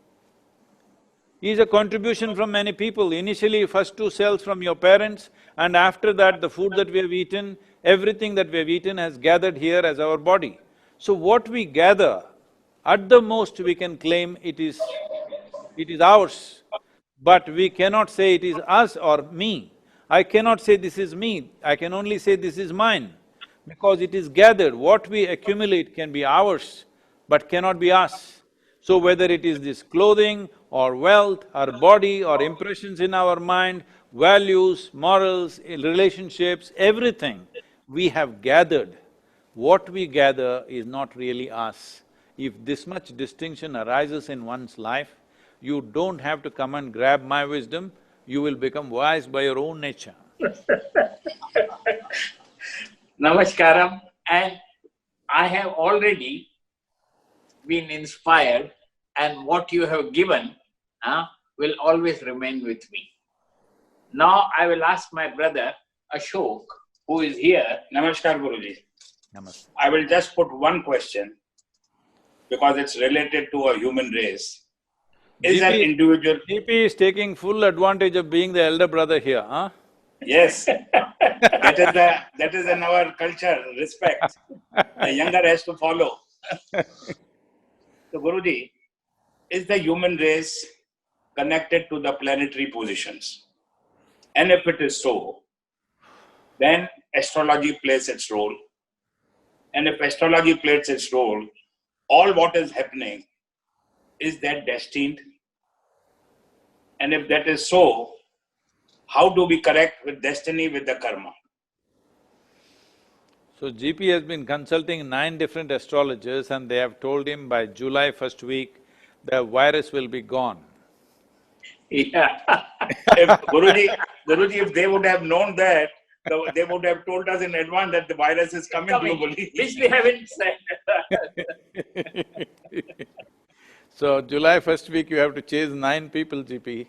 is a contribution from many people. Initially, first 2 cells from your parents, and after that the food that we have eaten, everything that we have eaten has gathered here as our body. So what we gather, at the most we can claim it is ours, but we cannot say it is us or me. I cannot say this is me, I can only say this is mine, because it is gathered. What we accumulate can be ours, but cannot be us. So whether it is this clothing or wealth or body or impressions in our mind, values, morals, relationships, everything we have gathered. What we gather is not really us. If this much distinction arises in one's life, you don't have to come and grab my wisdom, you will become wise by your own nature. Namaskaram, and I have already been inspired, and what you have given will always remain with me. Now I will ask my brother Ashok, who is here. Namaskar, Guruji. Namaste. I will just put one question because it's related to a human race. Is an individual… GP is taking full advantage of being the elder brother here, huh? Yes, that is in our culture, respect. The younger has to follow. So Guruji, is the human race connected to the planetary positions? And if it is so, then astrology plays its role. And if astrology plays its role, all what is happening, is that destined? And if that is so, how do we correct with destiny with the karma? So GP has been consulting 9 different astrologers and they have told him by July first week, the virus will be gone. Yeah. If Guruji, if they would have known that, they would have told us in advance that the virus is coming globally. Which they haven't said. So July first week you have to chase 9 people, GP.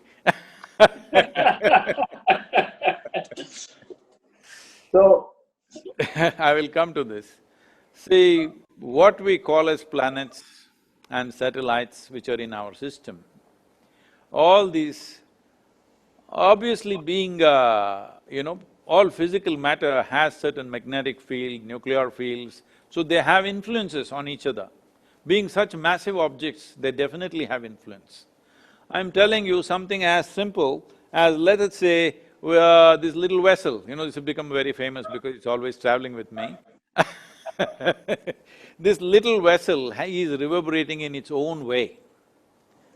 So, I will come to this. See, what we call as planets and satellites which are in our system, all these obviously being, all physical matter has certain magnetic field, nuclear fields, so they have influences on each other. Being such massive objects, they definitely have influence. I'm telling you something as simple as, let us say, this little vessel, this has become very famous because it's always traveling with me. This little vessel is reverberating in its own way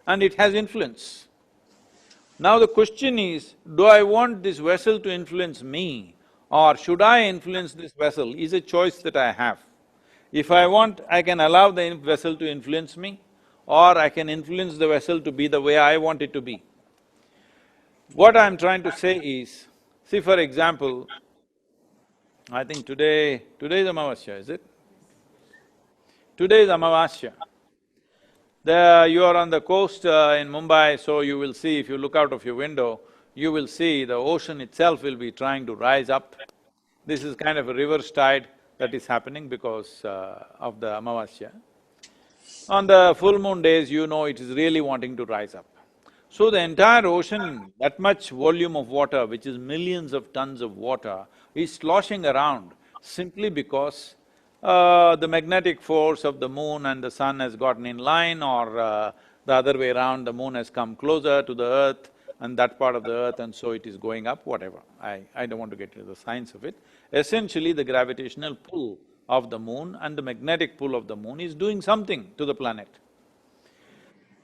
and it has influence. Now the question is, do I want this vessel to influence me or should I influence this vessel is a choice that I have. If I want, I can allow the vessel to influence me or I can influence the vessel to be the way I want it to be. What I'm trying to say is, see for example, I think today is Amavasya, is it? Today is Amavasya. You are on the coast in Mumbai, so you will see, if you look out of your window, you will see the ocean itself will be trying to rise up. This is kind of a reverse tide that is happening because of the Amavasya. On the full moon days, it is really wanting to rise up. So the entire ocean, that much volume of water, which is millions of tons of water, is sloshing around simply because the magnetic force of the moon and the sun has gotten in line, or the other way around, the moon has come closer to the earth and that part of the earth, and so it is going up, whatever. I don't want to get into the science of it. Essentially, the gravitational pull of the moon and the magnetic pull of the moon is doing something to the planet.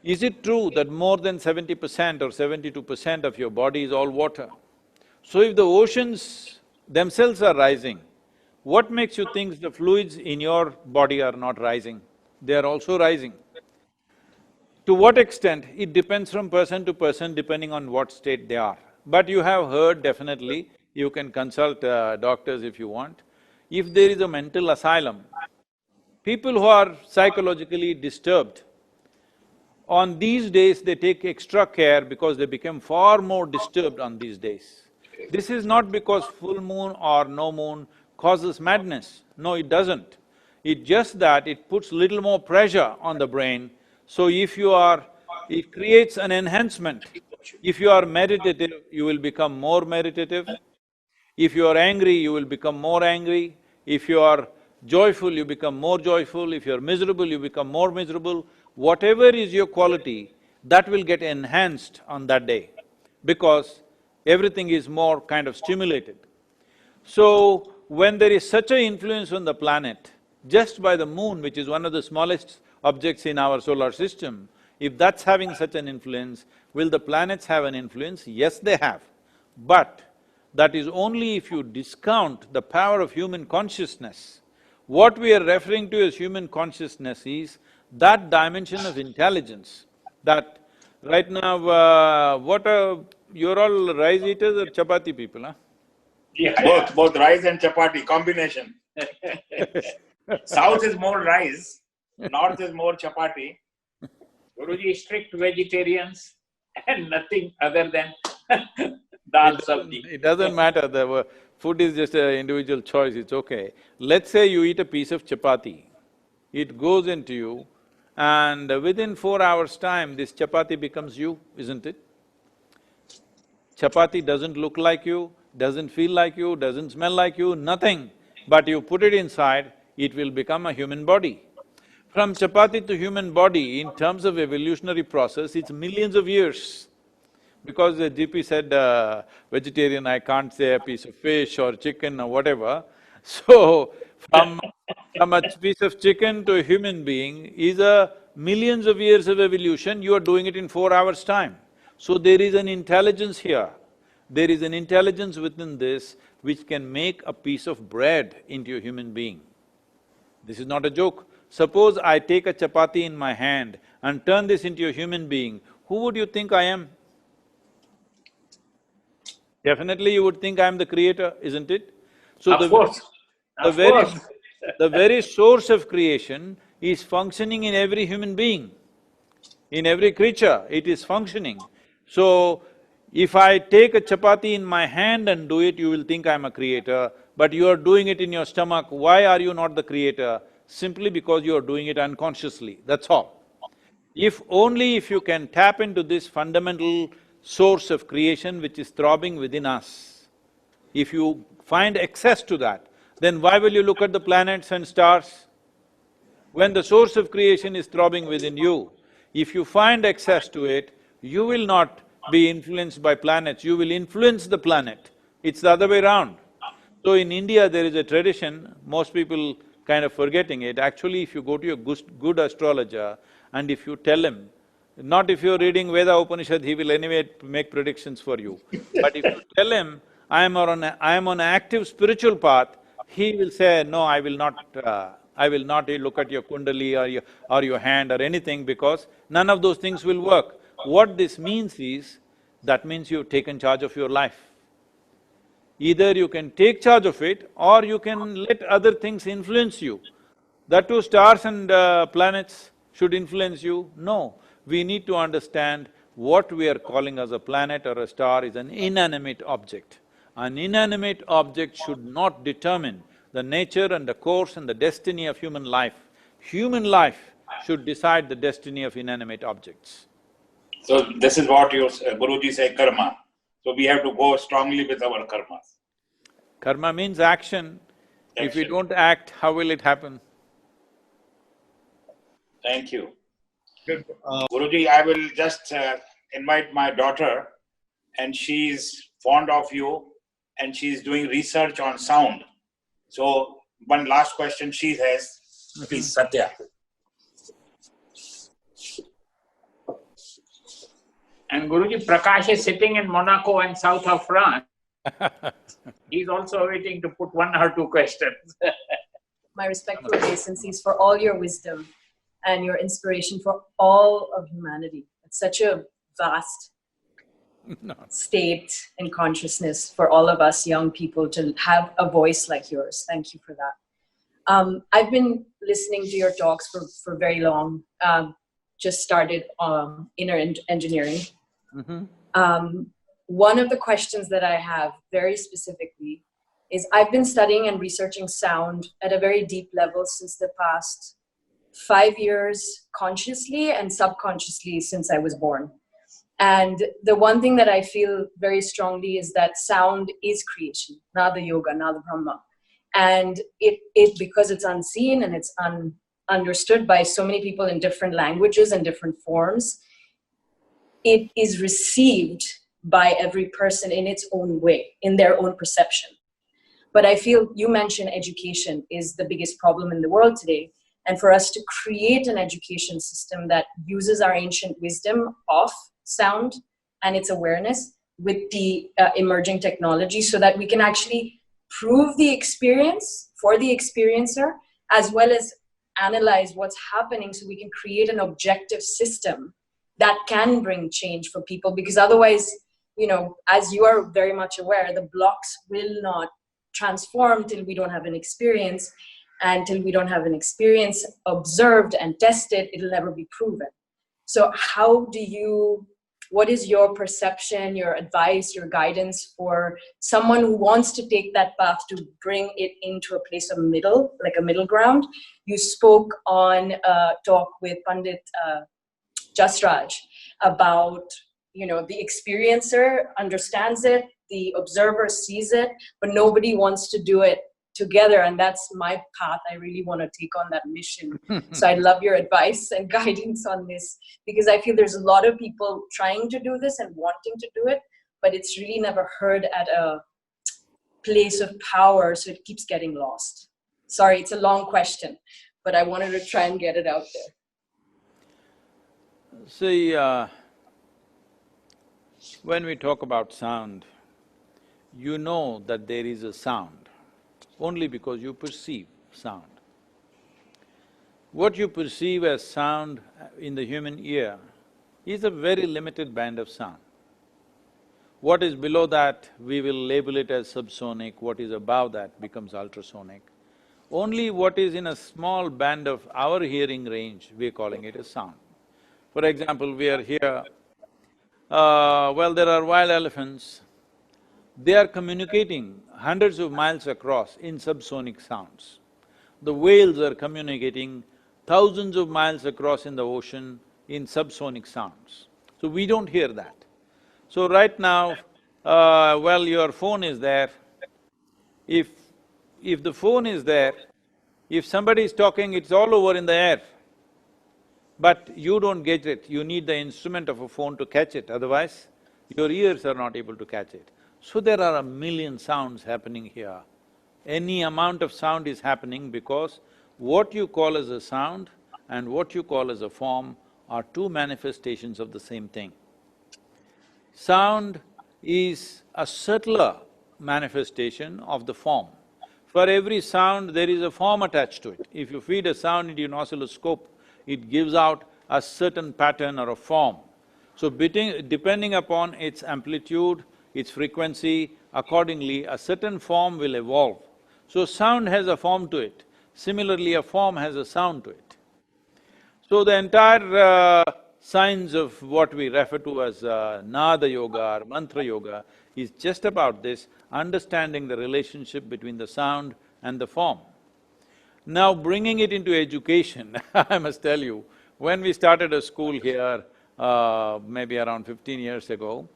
Is it true that more than 70% or 72% of your body is all water? So if the oceans themselves are rising, what makes you think the fluids in your body are not rising? They are also rising. To what extent? It depends from person to person depending on what state they are. But you have heard definitely, you can consult doctors if you want, if there is a mental asylum, people who are psychologically disturbed, on these days they take extra care because they become far more disturbed on these days. This is not because full moon or no moon causes madness, no it doesn't. It's just that it puts little more pressure on the brain, so it creates an enhancement. If you are meditative, you will become more meditative. If you are angry, you will become more angry. If you are joyful, you become more joyful. If you are miserable, you become more miserable. Whatever is your quality, that will get enhanced on that day because everything is more kind of stimulated. So, when there is such an influence on the planet, just by the moon, which is one of the smallest objects in our solar system, if that's having such an influence, will the planets have an influence? Yes, they have. But that is only if you discount the power of human consciousness. What we are referring to as human consciousness is that dimension of intelligence, that right now, you're all rice eaters or chapati people, huh? Yeah. Both rice and chapati, combination. South is more rice, north is more chapati. Guruji, strict vegetarians and nothing other than dal sabji. It doesn't matter, the food is just an individual choice, it's okay. Let's say you eat a piece of chapati, it goes into you and within 4 hours' time, this chapati becomes you, isn't it? Chapati doesn't look like you, doesn't feel like you, doesn't smell like you, nothing. But you put it inside, it will become a human body. From chapati to human body, in terms of evolutionary process, it's millions of years. Because the GP said, vegetarian, I can't say a piece of fish or chicken or whatever. So, from a piece of chicken to a human being is a millions of years of evolution, you are doing it in 4 hours' time. So there is an intelligence here. There is an intelligence within this which can make a piece of bread into a human being. This is not a joke. Suppose I take a chapati in my hand and turn this into a human being, who would you think I am? Definitely you would think I am the creator, isn't it? So Of course. the very source of creation is functioning in every human being. In every creature, it is functioning. So, if I take a chapati in my hand and do it, you will think I'm a creator, but you are doing it in your stomach, why are you not the creator? simply because you are doing it unconsciously, that's all. If you can tap into this fundamental source of creation which is throbbing within us, if you find access to that, then why will you look at the planets and stars? When the source of creation is throbbing within you, if you find access to it, you will not be influenced by planets, you will influence the planet. It's the other way around. So in India, there is a tradition, most people kind of forgetting it. Actually, if you go to a good astrologer and if you tell him, not if you're reading Veda Upanishad, he will anyway make predictions for you. But if you tell him, I am on an active spiritual path, he will say, no, I will not look at your kundali or your hand or anything, because none of those things will work. What this means is, that means you've taken charge of your life. Either you can take charge of it or you can let other things influence you. That too, stars and planets should influence you? No. We need to understand what we are calling as a planet or a star is an inanimate object. An inanimate object should not determine the nature and the course and the destiny of human life. Human life should decide the destiny of inanimate objects. So this is what your Guruji say, karma. So we have to go strongly with our karmas. Karma means action. If we don't act, how will it happen? Thank you. Good. Guruji, I will just invite my daughter, and she's fond of you and she's doing research on sound. So one last question she has, please, Satya. And Guruji, Prakash is sitting in Monaco and south of France. He's also waiting to put one or two questions. My respectful obeisances for all your wisdom and your inspiration for all of humanity. It's such a vast state and consciousness for all of us young people to have a voice like yours. Thank you for that. I've been listening to your talks for very long. Just started inner engineering. One of the questions that I have very specifically is I've been studying and researching sound at a very deep level since the past 5 years, consciously and subconsciously since I was born. And the one thing that I feel very strongly is that sound is creation, not the yoga, not the Brahma. And it because it's unseen and it's understood by so many people in different languages and different forms, it is received by every person in its own way, in their own perception. But I feel you mentioned education is the biggest problem in the world today. And for us to create an education system that uses our ancient wisdom of sound and its awareness with the emerging technology so that we can actually prove the experience for the experiencer, as well as analyze what's happening so we can create an objective system that can bring change for people. Because otherwise, you know, as you are very much aware, the blocks will not transform till we don't have an experience. And till we don't have an experience observed and tested, it'll never be proven. So what is your perception, your advice, your guidance for someone who wants to take that path to bring it into a place of middle, like a middle ground? You spoke on a talk with Pandit Jasraj about, you know, the experiencer understands it, the observer sees it, but nobody wants to do it together. And that's my path. I really want to take on that mission. So I'd love your advice and guidance on this, because I feel there's a lot of people trying to do this and wanting to do it, but it's really never heard at a place of power. So it keeps getting lost. Sorry, it's a long question, but I wanted to try and get it out there. See, when we talk about sound, you know that there is a sound only because you perceive sound. What you perceive as sound in the human ear is a very limited band of sound. What is below that, we will label it as subsonic, what is above that becomes ultrasonic. Only what is in a small band of our hearing range, we're calling it a sound. For example, we are here, well, there are wild elephants. They are communicating hundreds of miles across in subsonic sounds. The whales are communicating thousands of miles across in the ocean in subsonic sounds. So we don't hear that. So right now, well, your phone is there. If… if the phone is there, if somebody is talking, it's all over in the air. But you don't get it, you need the instrument of a phone to catch it, otherwise your ears are not able to catch it. So there are a million sounds happening here. Any amount of sound is happening because what you call as a sound and what you call as a form are two manifestations of the same thing. Sound is a subtler manifestation of the form. For every sound, there is a form attached to it. If you feed a sound into an oscilloscope, it gives out a certain pattern or a form. So depending upon its amplitude, its frequency, accordingly a certain form will evolve. So sound has a form to it. Similarly, a form has a sound to it. So the entire science of what we refer to as Nada Yoga or Mantra Yoga is just about this, understanding the relationship between the sound and the form. Now bringing it into education, I must tell you, when we started a school here, maybe around 15 years ago,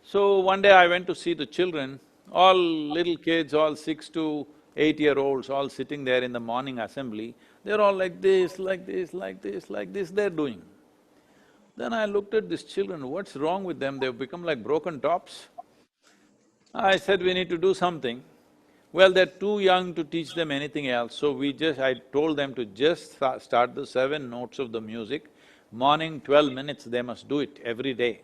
so one day I went to see the children, all little kids, all 6 to 8-year-olds, all sitting there in the morning assembly, they're all like this, like this, like this, like this, they're doing. Then I looked at these children, what's wrong with them? They've become like broken tops. I said, we need to do something. Well, they're too young to teach them anything else, so I told them to just start the 7 notes of the music. Morning 12 minutes, they must do it every day.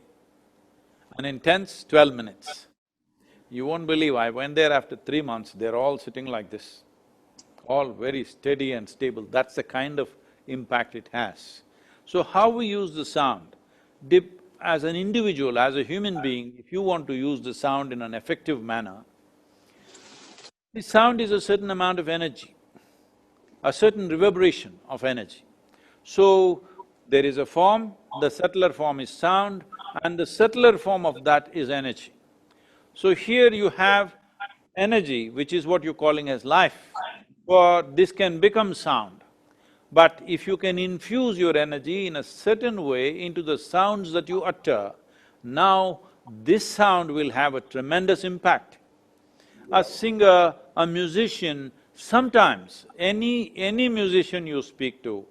An intense 12 minutes. You won't believe, I went there after 3 months, they're all sitting like this, all very steady and stable. That's the kind of impact it has. So how we use the sound? As an individual, as a human being, if you want to use the sound in an effective manner, the sound is a certain amount of energy, a certain reverberation of energy. So, there is a form, the subtler form is sound, and the subtler form of that is energy. So here you have energy, which is what you're calling as life, for this can become sound. But if you can infuse your energy in a certain way into the sounds that you utter, now this sound will have a tremendous impact. A singer, a musician, sometimes any musician you speak to,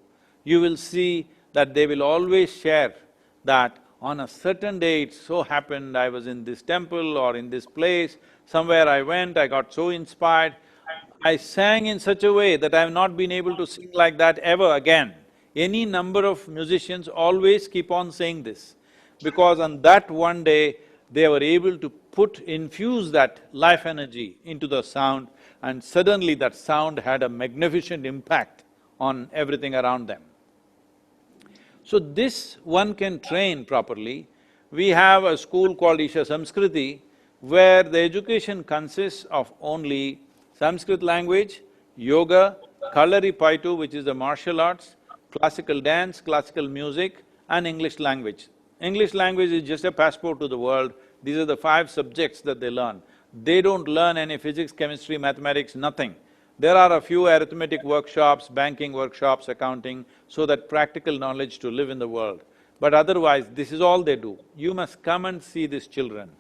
you will see that they will always share that on a certain day it so happened I was in this temple or in this place, somewhere I went, I got so inspired, I sang in such a way that I have not been able to sing like that ever again. Any number of musicians always keep on saying this, because on that one day, they were able to infuse that life energy into the sound, and suddenly that sound had a magnificent impact on everything around them. So this one can train properly. We have a school called Isha Samskriti, where the education consists of only Sanskrit language, yoga, Kalaripaitu, which is the martial arts, classical dance, classical music, and English language. English language is just a passport to the world. These are the 5 subjects that they learn. They don't learn any physics, chemistry, mathematics, nothing. There are a few arithmetic workshops, banking workshops, accounting, so that practical knowledge to live in the world. But otherwise, this is all they do. You must come and see these children,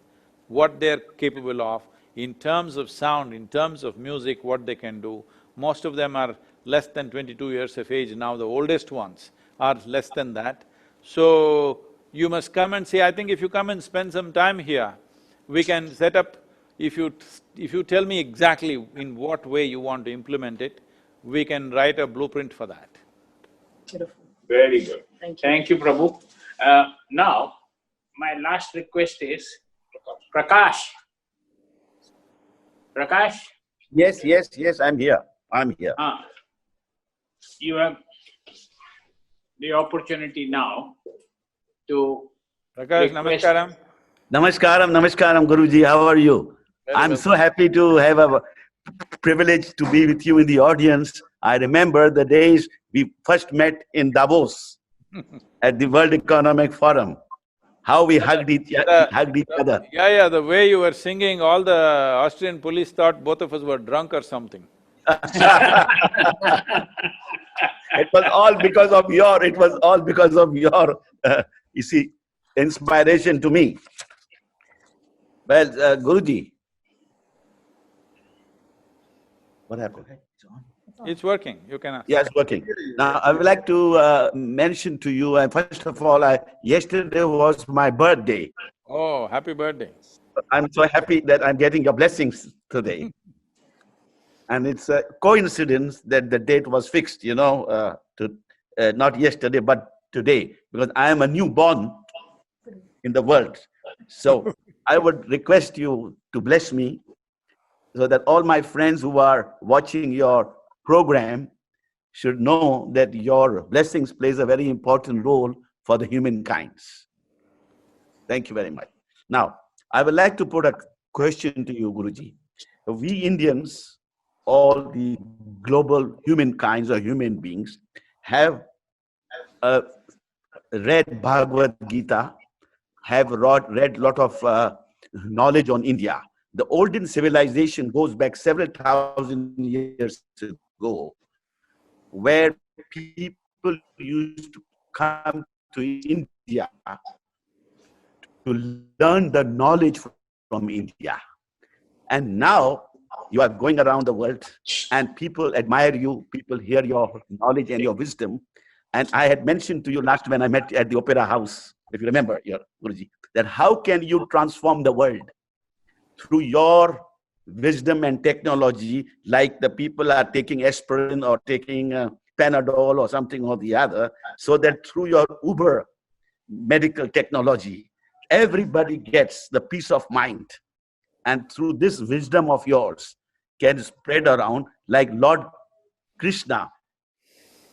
what they're capable of, in terms of sound, in terms of music, what they can do. Most of them are less than 22 years of age now, the oldest ones are less than that. So, you must come and see. I think if you come and spend some time here, we can set up… If you tell me exactly in what way you want to implement it, we can write a blueprint for that. Beautiful. Very good. Thank you. Thank you, Prabhu. Now, my last request is Prakash. Prakash? Yes, I'm here. You have the opportunity now to… Prakash, request… Namaskaram, Guruji. How are you? I'm so happy to have a privilege to be with you in the audience. I remember the days we first met in Davos at the World Economic Forum. How we hugged each other. Yeah, the way you were singing, all the Austrian police thought both of us were drunk or something. It was all because of your, it was all because of your, you see, inspiration to me. Well, Guruji, what happened? It's working, you can ask. Yes, working. Now, I would like to mention to you, and first of all, yesterday was my birthday. Oh, happy birthday. I'm so happy that I'm getting your blessings today. And it's a coincidence that the date was fixed, you know, not yesterday, but today, because I am a newborn in the world. So I would request you to bless me so that all my friends who are watching your program should know that your blessings plays a very important role for the humankind. Thank you very much. Now, I would like to put a question to you, Guruji. We Indians, all the global humankinds or human beings, have read Bhagavad Gita, have read a lot of knowledge on India. The olden civilization goes back several thousand years ago, where people used to come to India to learn the knowledge from India. And now you are going around the world and people admire you, people hear your knowledge and your wisdom. And I had mentioned to you last when I met at the Opera House, if you remember, your Guruji, that how can you transform the world through your wisdom and technology, like the people are taking aspirin or taking Panadol or something or the other, so that through your Uber medical technology, everybody gets the peace of mind. And through this wisdom of yours can spread around like Lord Krishna.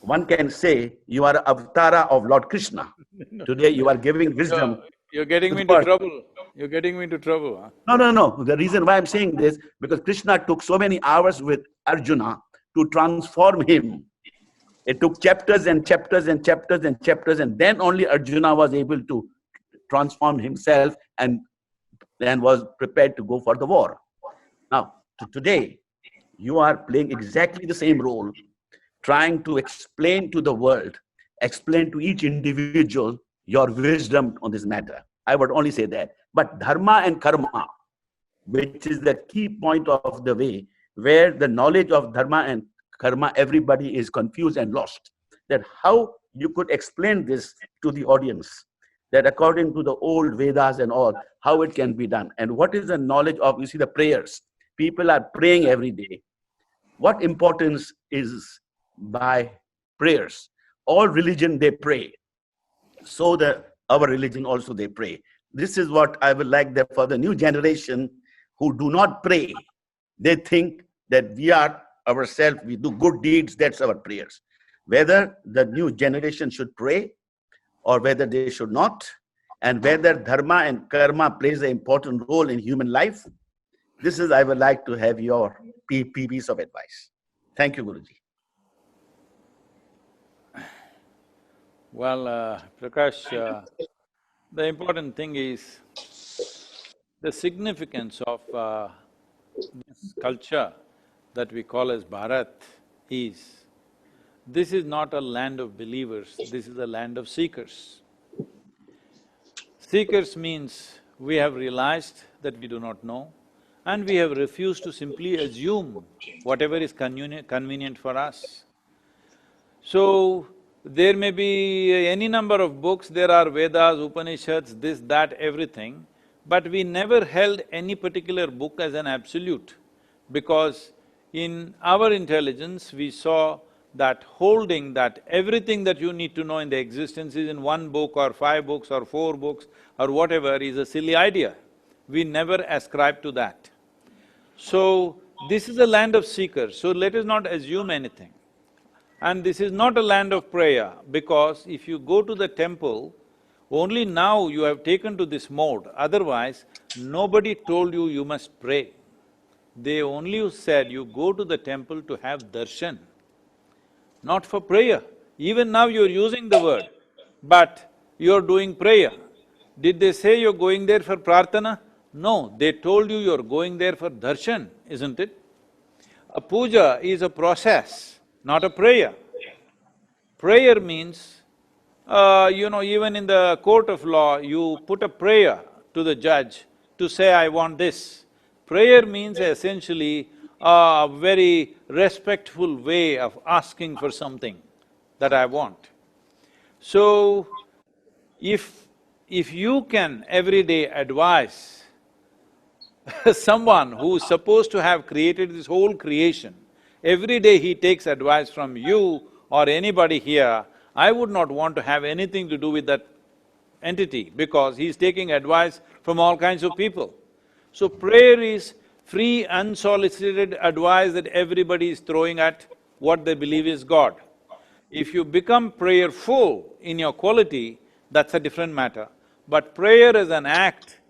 One can say you are avatara of Lord Krishna. Today you are giving wisdom. You're getting me into trouble. You're getting me into trouble. Huh? No. The reason why I'm saying this, because Krishna took so many hours with Arjuna to transform him. It took chapters and chapters and chapters and chapters, and then only Arjuna was able to transform himself and was prepared to go for the war. Now, today, you are playing exactly the same role, trying to explain to the world, explain to each individual your wisdom on this matter. I would only say that. But dharma and karma, which is the key point of the way, where the knowledge of dharma and karma, everybody is confused and lost. That how you could explain this to the audience, that according to the old Vedas and all, how it can be done. And what is the knowledge of, you see, the prayers. People are praying every day. What importance is by prayers? All religion, they pray. So our religion also, they pray. This is what I would like that for the new generation who do not pray. They think that we are ourselves, we do good deeds, that's our prayers. Whether the new generation should pray or whether they should not, and whether dharma and karma plays an important role in human life, this is, I would like to have your piece of advice. Thank you, Guruji. Well, Prakash, the important thing is the significance of this culture that we call as Bharat is, this is not a land of believers, this is a land of seekers. Seekers means we have realized that we do not know, and we have refused to simply assume whatever is convenient for us. So, there may be any number of books, there are Vedas, Upanishads, this, that, everything, but we never held any particular book as an absolute, because in our intelligence we saw that holding that everything that you need to know in the existence is in one book or 5 books or 4 books or whatever is a silly idea. We never ascribe to that. So, this is a land of seekers, so let us not assume anything. And this is not a land of prayer, because if you go to the temple, only now you have taken to this mode, otherwise nobody told you you must pray. They only said you go to the temple to have darshan, not for prayer. Even now you're using the word, but you're doing prayer. Did they say you're going there for prarthana? No, they told you you're going there for darshan, isn't it? A puja is a process, not a prayer. Prayer means, even in the court of law, you put a prayer to the judge to say, I want this. Prayer means essentially a very respectful way of asking for something that I want. So, if you can every day advise someone who's supposed to have created this whole creation, every day he takes advice from you or anybody here, I would not want to have anything to do with that entity because he's taking advice from all kinds of people. So prayer is free, unsolicited advice that everybody is throwing at what they believe is God. If you become prayerful in your quality, that's a different matter. But prayer as an act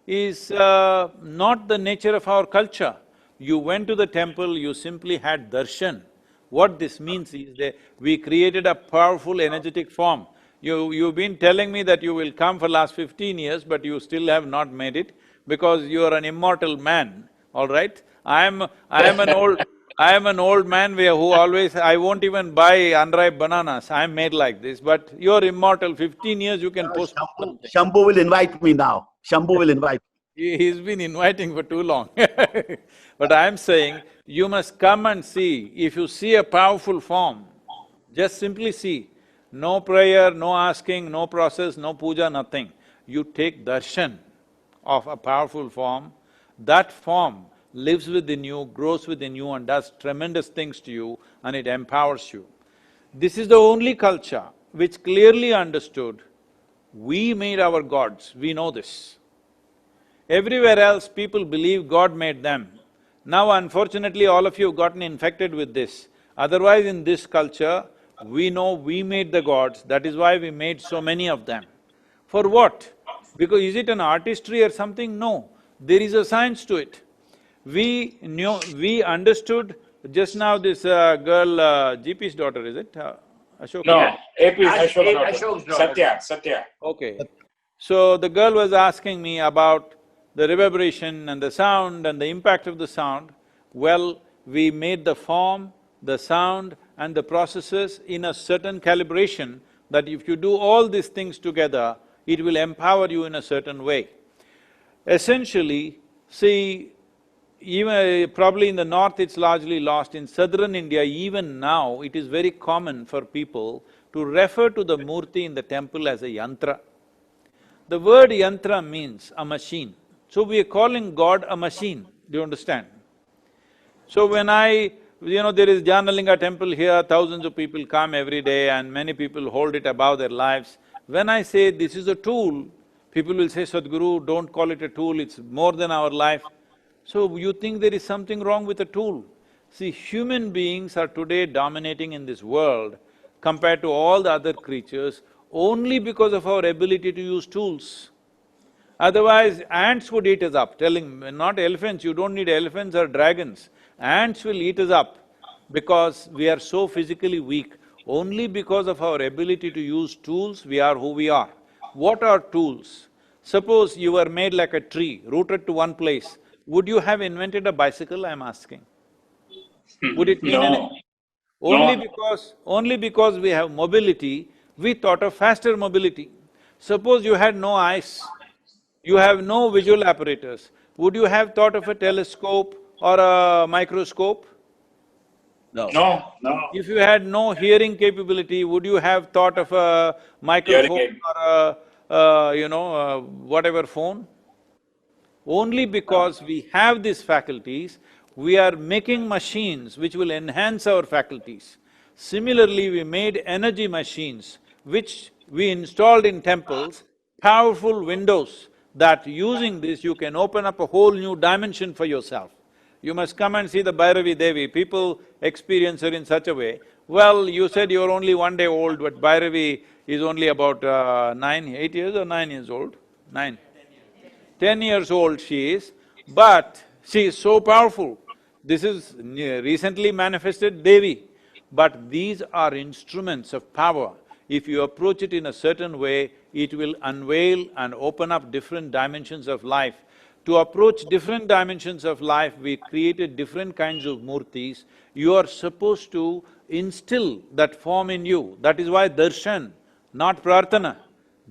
is not the nature of our culture. You went to the temple, you simply had darshan. What this means is that we created a powerful energetic form. You've been telling me that you will come for last 15 years, but you still have not made it because you are an immortal man, all right? I am an old man who always… I won't even buy unripe bananas, I'm made like this, but you're immortal, 15 years you can post something. Shambhu will invite me now. Shambhu will invite me. He's been inviting for too long But I'm saying, you must come and see. If you see a powerful form, just simply see. No prayer, no asking, no process, no puja, nothing. You take darshan of a powerful form, that form lives within you, grows within you and does tremendous things to you and it empowers you. This is the only culture which clearly understood, we made our gods, we know this. Everywhere else, people believe God made them. Now unfortunately, all of you have gotten infected with this. Otherwise, in this culture, we know we made the gods, that is why we made so many of them. For what? Because is it an artistry or something? No, there is a science to it. We understood just now this girl, GP's daughter, is it? Ashok? No, AP Ashok's Ashok daughter. Satya. Okay. So the girl was asking me about the reverberation and the sound and the impact of the sound. Well, we made the form, the sound and the processes in a certain calibration that if you do all these things together, it will empower you in a certain way. Essentially, see, even probably in the north it's largely lost, in southern India even now it is very common for people to refer to the murti in the temple as a yantra. The word yantra means a machine. So we are calling God a machine, do you understand? So when there is Janalinga temple here, thousands of people come every day and many people hold it above their lives. When I say this is a tool, people will say, Sadhguru, don't call it a tool, it's more than our life. So you think there is something wrong with a tool? See, human beings are today dominating in this world compared to all the other creatures only because of our ability to use tools. Otherwise, ants would eat us up, not elephants, you don't need elephants or dragons. Ants will eat us up because we are so physically weak. Only because of our ability to use tools, we are who we are. What are tools? Suppose you were made like a tree, rooted to one place, would you have invented a bicycle, I'm asking? Would it mean anything? Only because we have mobility, we thought of faster mobility. Suppose you had no eyes, you have no visual apparatus, would you have thought of a telescope or a microscope? No. If you had no hearing capability, would you have thought of a microphone or whatever phone? Only because we have these faculties, we are making machines which will enhance our faculties. Similarly, we made energy machines which we installed in temples, powerful windows that using this you can open up a whole new dimension for yourself. You must come and see the Bhairavi Devi, people experience her in such a way. Well, you said you're only 1 day old, but Bhairavi is only about 8 years or 9 years old? 9. 10 years old she is, but she is so powerful. This is recently manifested Devi, but these are instruments of power. If you approach it in a certain way, it will unveil and open up different dimensions of life. To approach different dimensions of life, we created different kinds of murtis. You are supposed to instill that form in you. That is why darshan, not prarthana.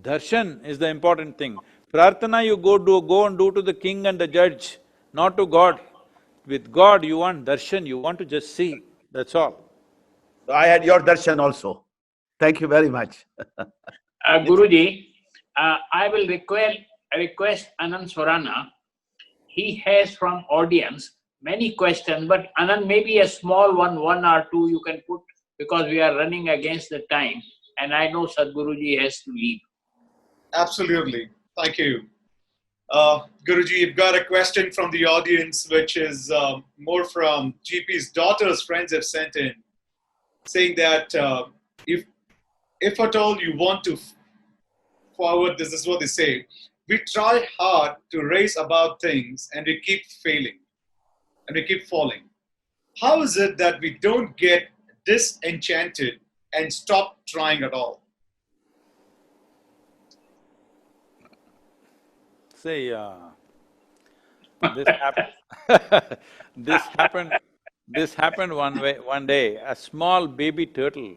Darshan is the important thing. Prarthana you go and do to the king and the judge, not to God. With God you want darshan, you want to just see, that's all. I had your darshan also. Thank you very much. Guruji, I will request Anand Swarana. He has from audience many questions, but Anand, maybe a small one or two you can put, because we are running against the time and I know Sadhguruji has to leave. Absolutely. Thank you. Guruji, you've got a question from the audience, which is more from GP's daughter's friends have sent in, saying that if at all you want to forward, this is what they say, we try hard to raise above things and we keep failing and we keep falling. How is it that we don't get disenchanted and stop trying at all? Say, this happened one day. A small baby turtle,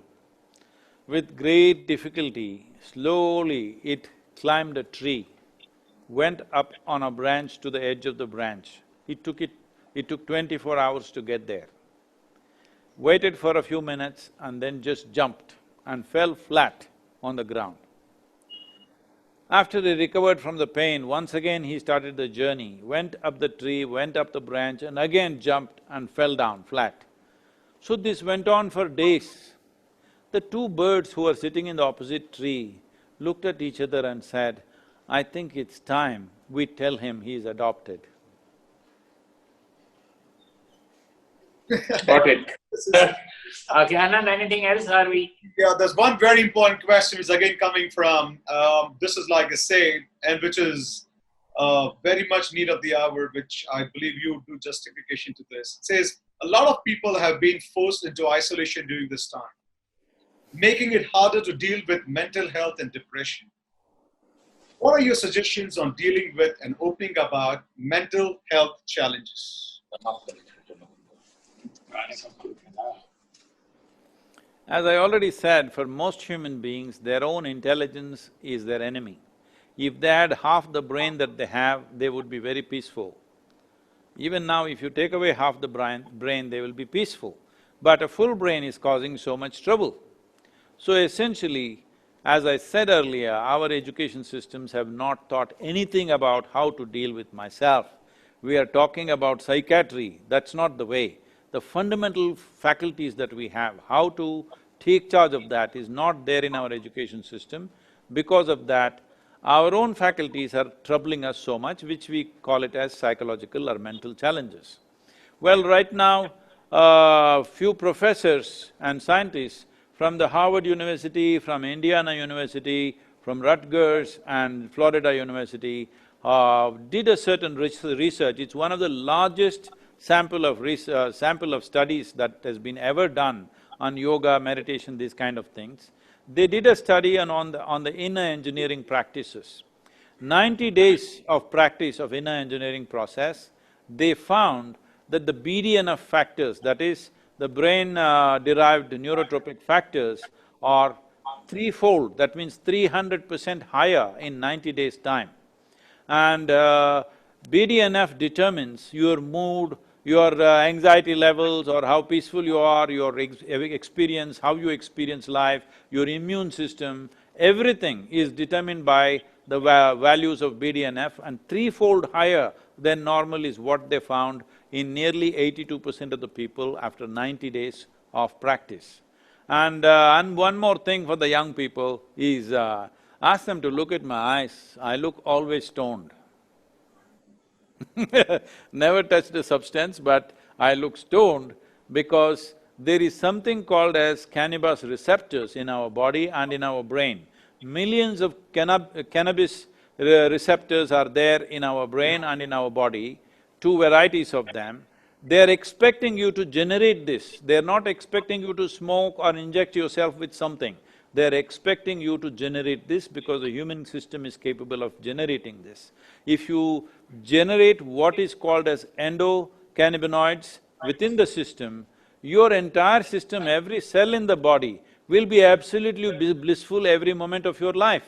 with great difficulty, slowly it climbed a tree, went up on a branch to the edge of the branch. It took 24 hours to get there. Waited for a few minutes and then just jumped and fell flat on the ground. After he recovered from the pain, once again he started the journey, went up the tree, went up the branch and again jumped and fell down flat. So this went on for days. The two birds who were sitting in the opposite tree looked at each other and said, "I think it's time we tell him he is adopted." Got it. Okay, Anand, anything else? Are we? Yeah, there's one very important question, which is again coming from, this is like I say, and which is very much need of the hour, which I believe you do justification to this. It says, a lot of people have been forced into isolation during this time, making it harder to deal with mental health and depression. What are your suggestions on dealing with and opening about mental health challenges? As I already said, for most human beings, their own intelligence is their enemy. If they had half the brain that they have, they would be very peaceful. Even now, if you take away half the brain, they will be peaceful. But a full brain is causing so much trouble. So essentially, as I said earlier, our education systems have not taught anything about how to deal with myself. We are talking about psychiatry, that's not the way. The fundamental faculties that we have, how to take charge of that is not there in our education system. Because of that, our own faculties are troubling us so much, which we call it as psychological or mental challenges. Well, right now, few professors and scientists from the Harvard University, from Indiana University, from Rutgers and Florida University did a certain research. It's one of the largest sample of studies that has been ever done on yoga, meditation, these kind of things. They did a study on the inner engineering practices. 90 days of practice of inner engineering process, they found that the BDNF factors, that is, the brain derived neurotropic factors are threefold, that means 300% higher in 90 days' time. And BDNF determines your mood, your anxiety levels or how peaceful you are, your experience, how you experience life, your immune system, everything is determined by the values of BDNF, and threefold higher than normal is what they found in nearly 82% of the people after 90 days of practice. And one more thing for the young people is, ask them to look at my eyes, I look always stoned. Never touched a substance, but I look stoned because there is something called as cannabis receptors in our body and in our brain. Millions of cannabis receptors are there in our brain and in our body, two varieties of them. They're expecting you to generate this, they're not expecting you to smoke or inject yourself with something. They're expecting you to generate this because the human system is capable of generating this. If you generate what is called as endocannabinoids within the system, your entire system, every cell in the body will be absolutely blissful every moment of your life.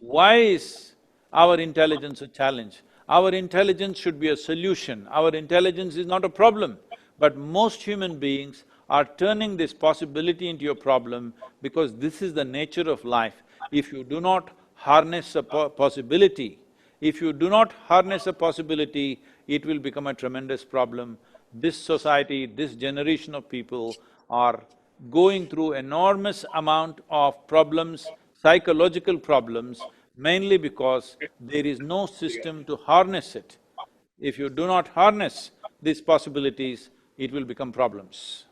Why is our intelligence a challenge? Our intelligence should be a solution, our intelligence is not a problem. But most human beings are turning this possibility into a problem because this is the nature of life. If you do not harness a possibility, if you do not harness a possibility, it will become a tremendous problem. This society, this generation of people are going through enormous amount of problems, psychological problems, mainly because there is no system to harness it. If you do not harness these possibilities, it will become problems.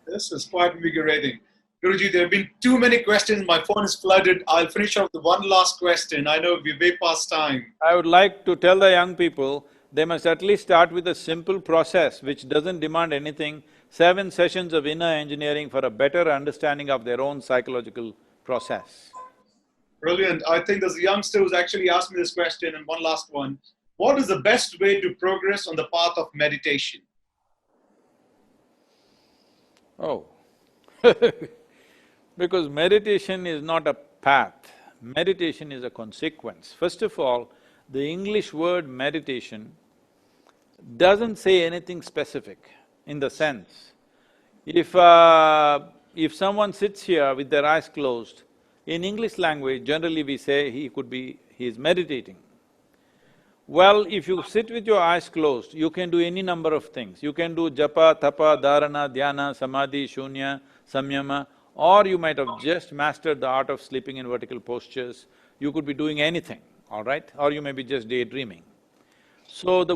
This is quite invigorating. Guruji, there have been too many questions. My phone is flooded. I'll finish off with one last question. I know we're way past time. I would like to tell the young people, they must at least start with a simple process which doesn't demand anything, 7 sessions of inner engineering for a better understanding of their own psychological process. Brilliant. I think there's a youngster who's actually asked me this question, and one last one. What is the best way to progress on the path of meditation? Oh because meditation is not a path, meditation is a consequence. First of all, the English word meditation doesn't say anything specific in the sense, if someone sits here with their eyes closed, in English language, generally we say he's meditating. Well, if you sit with your eyes closed, you can do any number of things. You can do japa, tapa, dharana, dhyana, samadhi, shunya, samyama, or you might have just mastered the art of sleeping in vertical postures. You could be doing anything, all right? Or you may be just daydreaming. So the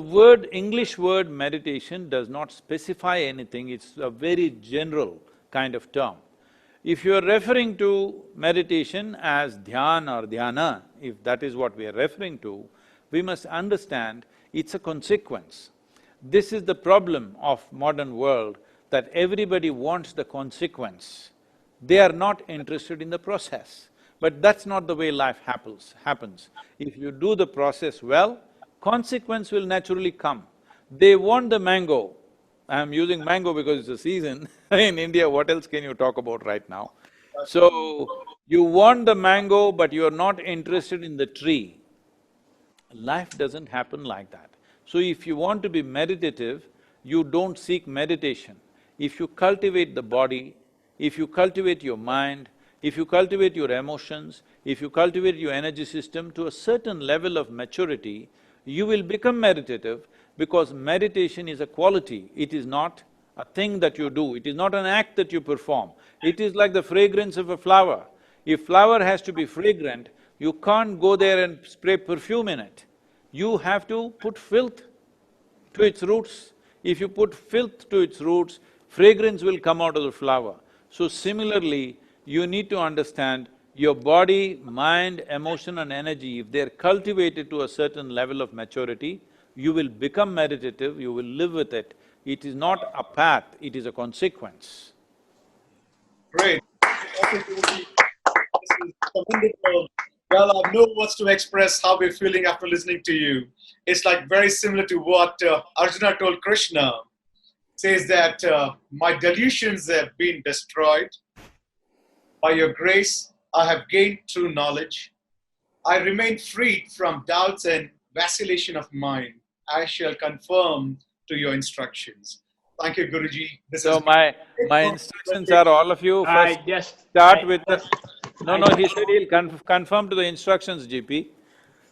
English word meditation does not specify anything, it's a very general kind of term. If you're referring to meditation as dhyan or dhyana, if that is what we are referring to, we must understand it's a consequence. This is the problem of modern world, that everybody wants the consequence. They are not interested in the process. But that's not the way life happens. If you do the process well, consequence will naturally come. They want the mango. I'm using mango because it's a season. In India, what else can you talk about right now? So, you want the mango, but you're not interested in the tree. Life doesn't happen like that. So if you want to be meditative, you don't seek meditation. If you cultivate the body, if you cultivate your mind, if you cultivate your emotions, if you cultivate your energy system to a certain level of maturity, you will become meditative, because meditation is a quality, it is not a thing that you do, it is not an act that you perform. It is like the fragrance of a flower. If flower has to be fragrant, you can't go there and spray perfume in it. You have to put filth to its roots. If you put filth to its roots, fragrance will come out of the flower. So similarly, you need to understand your body, mind, emotion and energy, if they're cultivated to a certain level of maturity, you will become meditative, you will live with it. It is not a path, it is a consequence. Great. This is wonderful. Well, I have no words to express how we're feeling after listening to you. It's like very similar to what Arjuna told Krishna. Says that my delusions have been destroyed. By your grace, I have gained true knowledge. I remain freed from doubts and vacillation of mind. I shall conform to your instructions. Thank you, Guruji. So my instructions are all of you first start with the… No, he said he'll confirm to the instructions, GP.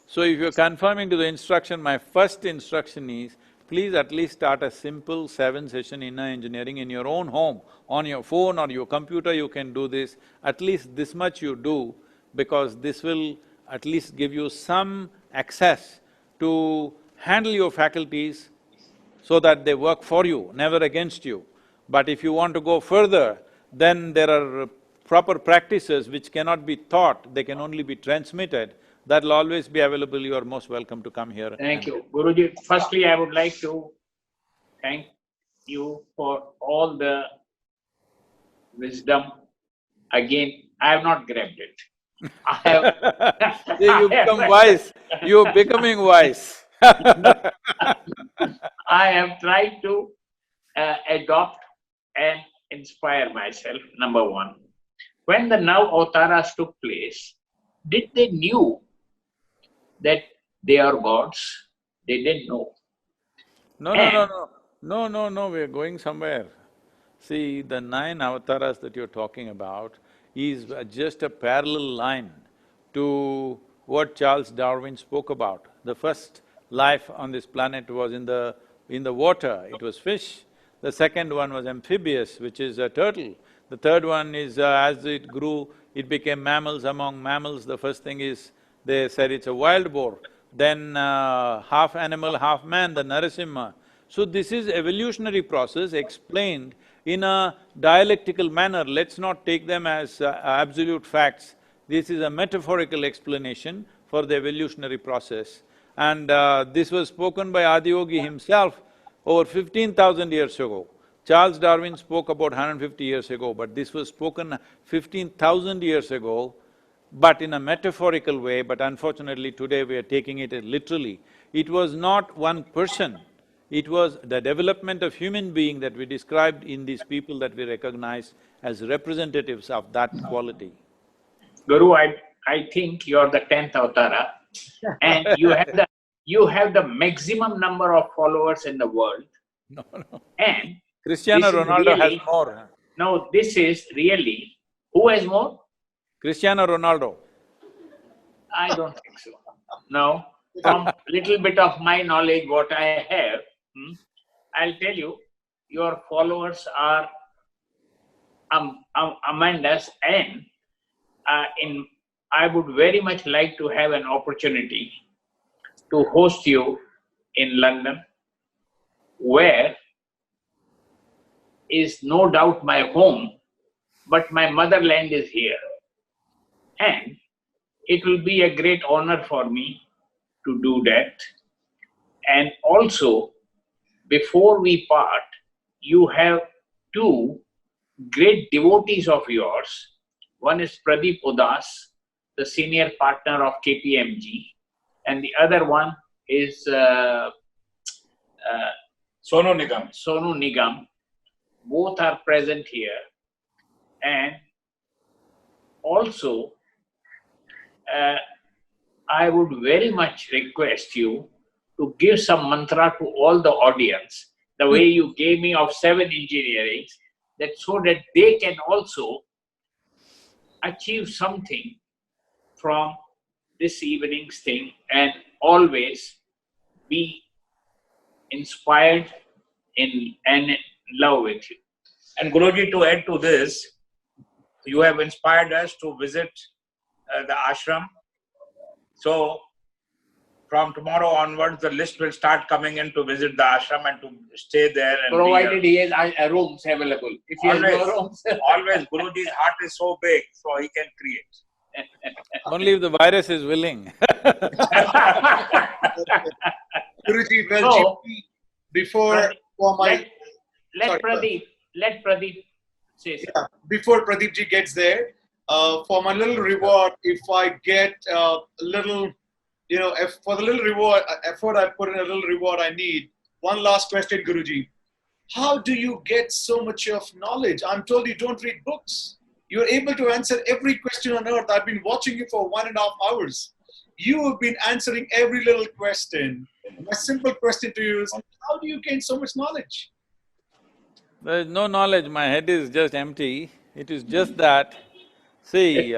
So if you're conforming to the instruction, my first instruction is, please at least start a simple 7-session inner engineering in your own home. On your phone or your computer you can do this, at least this much you do, because this will at least give you some access to handle your faculties so that they work for you, never against you. But if you want to go further, then there are proper practices which cannot be taught, they can only be transmitted. That'll always be available, you are most welcome to come here. Thank you. Guruji, firstly I would like to thank you for all the wisdom. Again, I have not grabbed it. I have… See, you become wise, you're becoming wise. I have tried to adopt and inspire myself, number one. When the now avatars took place, did they knew that they are gods? They didn't know. No, we're going somewhere. See, the 9 avatars that you're talking about is just a parallel line to what Charles Darwin spoke about. The first life on this planet was in the water, it was fish. The second one was amphibious, which is a turtle. The third one is, as it grew, it became mammals. Among mammals, the first thing is, they said it's a wild boar. Then half animal, half man, the Narasimha. So this is evolutionary process explained in a dialectical manner. Let's not take them as absolute facts. This is a metaphorical explanation for the evolutionary process. And this was spoken by Adiyogi himself over 15,000 years ago. Charles Darwin spoke about 150 years ago, but this was spoken 15,000 years ago, but in a metaphorical way, but unfortunately today we are taking it literally. It was not one person, it was the development of human being that we described in these people that we recognize as representatives of that quality. Guru, I think you're the 10th avatara, and you have the maximum number of followers in the world. No. And Cristiano this is Ronaldo really… has more. No, this is really… Who has more? Cristiano Ronaldo. I don't think so. No, from little bit of my knowledge, what I have, I'll tell you, your followers are among us, and I would very much like to have an opportunity to host you in London, where is no doubt my home, but my motherland is here. And it will be a great honor for me to do that. And also, before we part, you have 2 great devotees of yours. One is Pradeep Udas, the senior partner of KPMG, and the other one is Sonu Nigam. Sonu Nigam. Both are present here. And also, I would very much request you to give some mantra to all the audience, the way you gave me of 7 engineering, that so that they can also achieve something from this evening's thing and always be inspired and in love with you. And Guruji, to add to this, you have inspired us to visit the ashram. So, from tomorrow onwards, the list will start coming in to visit the ashram and to stay there. And provided he has rooms available. If he always, has no rooms… always, Guruji's heart is so big, so he can create. Only if the virus is willing. Guruji, well, So, before for my let Pradeep say so. yeah, before Pradeep ji gets there, for my little reward, if I get a little, if for the little reward effort I put in, a little reward I need. One last question, Guruji. How do you get so much of knowledge? I'm told you don't read books. You're able to answer every question on earth. I've been watching you for 1.5 hours. You have been answering every little question. My simple question to you is, how do you gain so much knowledge? There is no knowledge, my head is just empty. It is just that, see,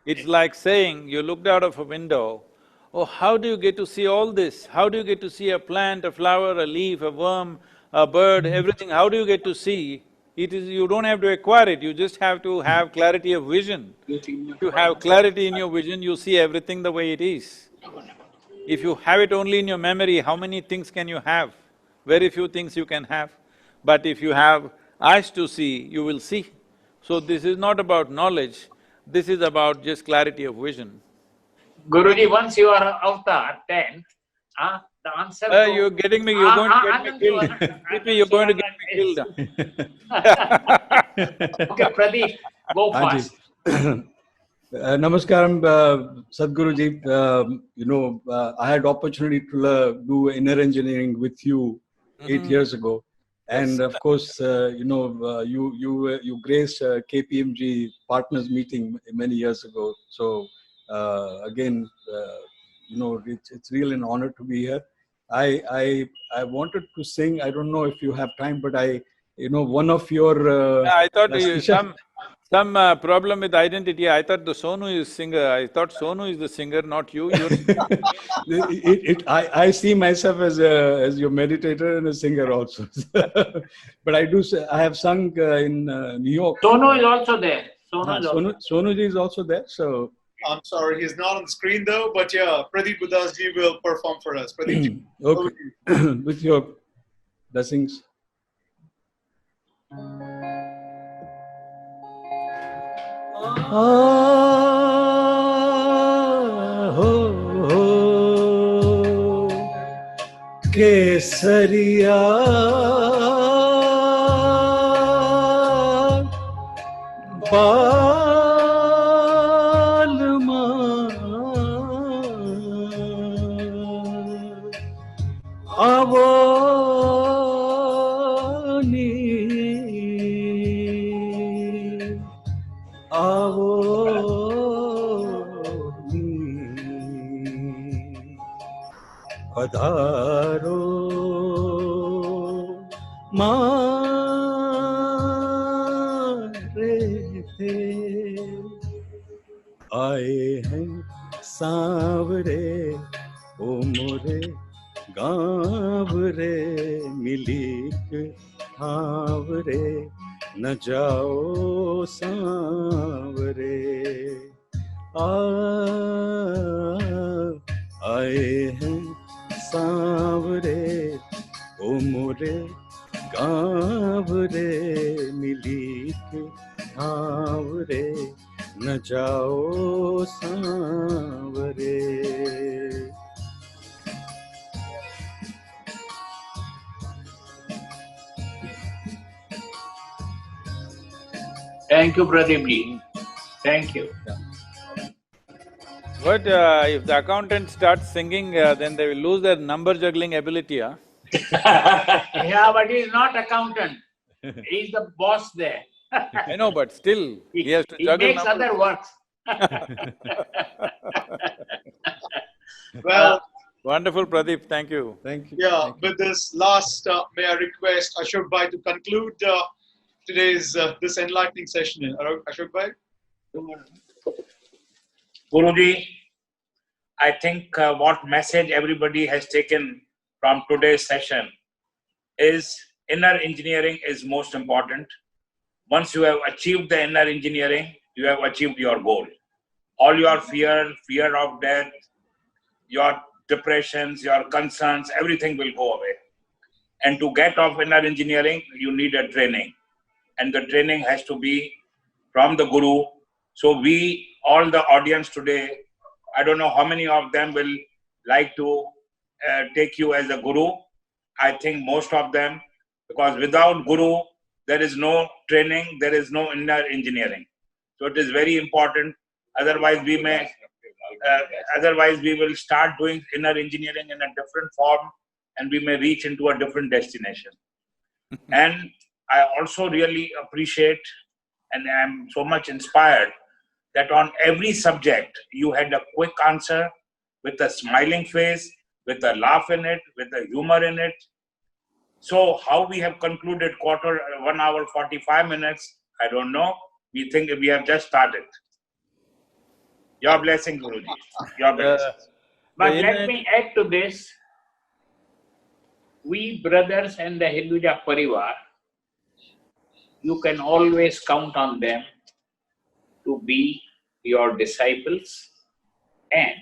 it's like saying you looked out of a window, oh, how do you get to see all this? How do you get to see a plant, a flower, a leaf, a worm, a bird, everything? How do you get to see? It is… you don't have to acquire it, you just have to have clarity of vision. If you have clarity in your vision, you see everything the way it is. If you have it only in your memory, how many things can you have? Very few things you can have. But if you have eyes to see, you will see. So this is not about knowledge, this is about just clarity of vision. Guruji, once you are avatar 10th, the answer… You're getting me, you're going to get me killed. Pipi, you're going to get me killed. Okay, Pradeep, go Haji. fast. Namaskaram, Sadhguruji. I had opportunity to do inner engineering with you 8 years ago, and Yes. of course, you graced KPMG partners meeting many years ago. So again, it's really an honor to be here. I wanted to sing. I don't know if you have time, but one of your I thought Isha. some problem with identity. I thought the Sonu is singer. I thought Sonu is the singer, not you. You're I see myself as your meditator and a singer also. But I have sung in New York. Sonu is also there. Sonuji is also there. So I'm sorry, he's not on the screen though, but yeah, Pradeep Budasji will perform for us. Pradeep, okay, with your blessings. केसरिया बालमा आवो नी आवो पधारो मारे थे आए हैं सांवरे ओ मोरे गाँव रे मिलीक ठावरे न जाओ सांवरे आए हैं सांवरे ओ मोरे गाँव रे मिलीक ठावरे न जाओ Sanwer. Thank you, Pradeep ji. Thank you. But if the accountant starts singing, then they will lose their number juggling ability, huh? Yeah, but he's not accountant. He's the boss there. I know, but still, he has to He juggle makes numbers. other works. well, Wonderful, Pradeep, thank you. Thank you. yeah, Thank you. with this last, may I request Ashok Bhai to conclude today's this enlightening session. Ashok Bhai? Guruji, I think what message everybody has taken from today's session is inner engineering is most important. Once you have achieved the inner engineering, you have achieved your goal. All your fear of death, your depressions, your concerns, everything will go away. And to get off inner engineering, you need a training. And the training has to be from the Guru. So we, all the audience today, I don't know how many of them will like to take you as a Guru. I think most of them, because without Guru, there is no training, there is no inner engineering. So it is very important. Otherwise, we will start doing inner engineering in a different form, and we may reach into a different destination. And I also really appreciate, and I'm so much inspired, that on every subject, you had a quick answer with a smiling face, with a laugh in it, with a humor in it. So how we have concluded 1 hour, 45 minutes, I don't know. We think we have just started. Your blessing, Guruji. Your blessing. But let me add to this. We brothers and the Hinduja Parivar, you can always count on them to be your disciples, and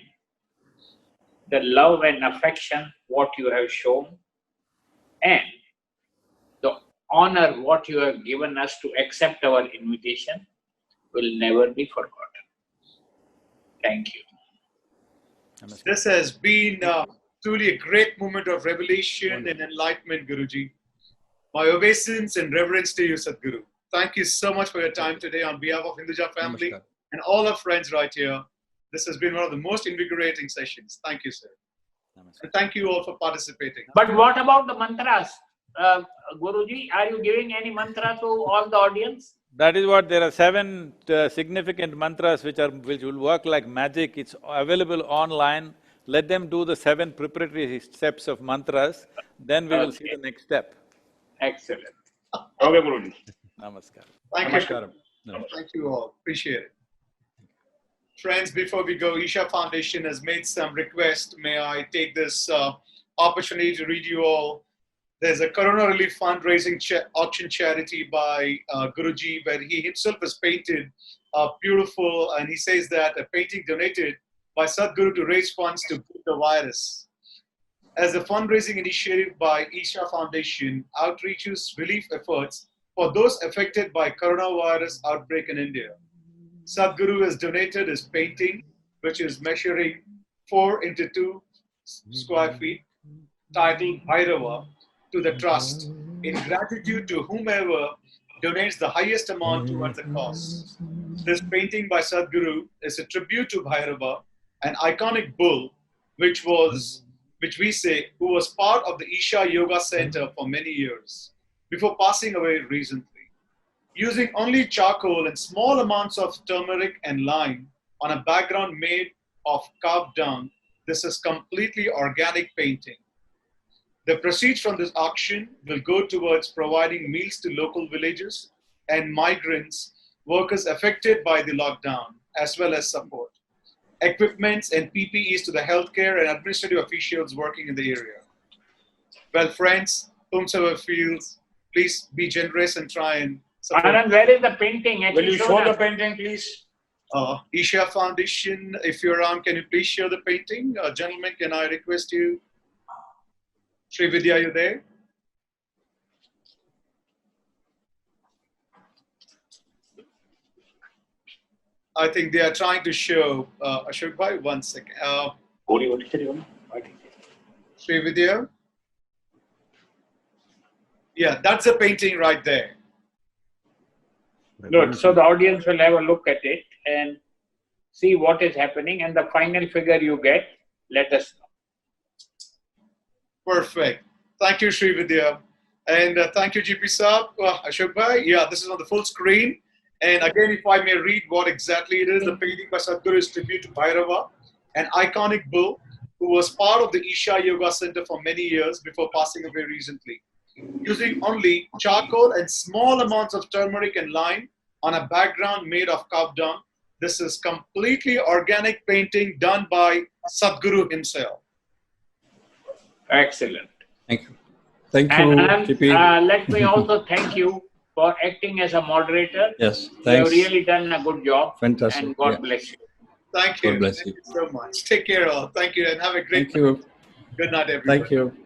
the love and affection what you have shown and the honor what you have given us to accept our invitation will never be forgotten. Thank you. This has been truly a great moment of revelation and enlightenment, Guruji. My obeisance and reverence to you, Sadhguru. Thank you so much for your time today on behalf of Hinduja family. Namaskar. and all our friends right here. This has been one of the most invigorating sessions. Thank you, sir. And thank you all for participating. But what about the mantras? Guruji, are you giving any mantra to all the audience? That is what… there are 7 significant mantras which will work like magic. It's available online. Let them do the 7 preparatory steps of mantras, then we will see the next step. Excellent. Okay, Guruji. Namaskar. Thank you. Namaskaram. Thank you all. Appreciate it. Friends, before we go, Isha Foundation has made some requests. May I take this opportunity to read you all? There's a Corona Relief fundraising auction charity by Guruji, where he himself has painted beautiful, and he says that a painting donated by Sadhguru to raise funds to beat the virus. As a fundraising initiative by Isha Foundation, outreaches relief efforts for those affected by coronavirus outbreak in India. Sadhguru has donated his painting, which is measuring 4 into 2 square feet, titled Bhairava, to the trust in gratitude to whomever donates the highest amount towards the cause. This painting by Sadhguru is a tribute to Bhairava, an iconic bull, which we say, who was part of the Isha Yoga Center for many years, before passing away recently. Using only charcoal and small amounts of turmeric and lime on a background made of cow dung, this is completely organic painting. The proceeds from this auction will go towards providing meals to local villages and migrants, workers affected by the lockdown, as well as support, equipments and PPEs to the healthcare and administrative officials working in the area. Well, friends, whomsoever feels, please be generous and try and support. Anand, where is the painting? Will you show the painting, please? Isha Foundation, if you're around, can you please show the painting? Gentlemen, can I request you? Sri Vidya, are you there? I think they are trying to show, Ashok bhai, 1 second. Sri Vidya? Yeah, that's a painting right there. Good. So the audience will have a look at it and see what is happening, and the final figure you get, let us know. Perfect. Thank you, Sri Vidya. And thank you, GP Saab. Ashok bhai, yeah, this is on the full screen. And again, if I may read what exactly it is, the painting by Sadhguru is tribute to Bhairava, an iconic bull who was part of the Isha Yoga Center for many years before passing away recently. Using only charcoal and small amounts of turmeric and lime on a background made of cow dung, this is completely organic painting done by Sadhguru himself. Excellent. Thank you. Thank you, And GP. let me also thank you for acting as a moderator. Yes, You have thanks. really done a good job. Fantastic. And God Yeah. bless you. Thank you. God bless Thank you. you so much. Take care all. Thank you and have a great Thank you. Good night, everybody. Thank you.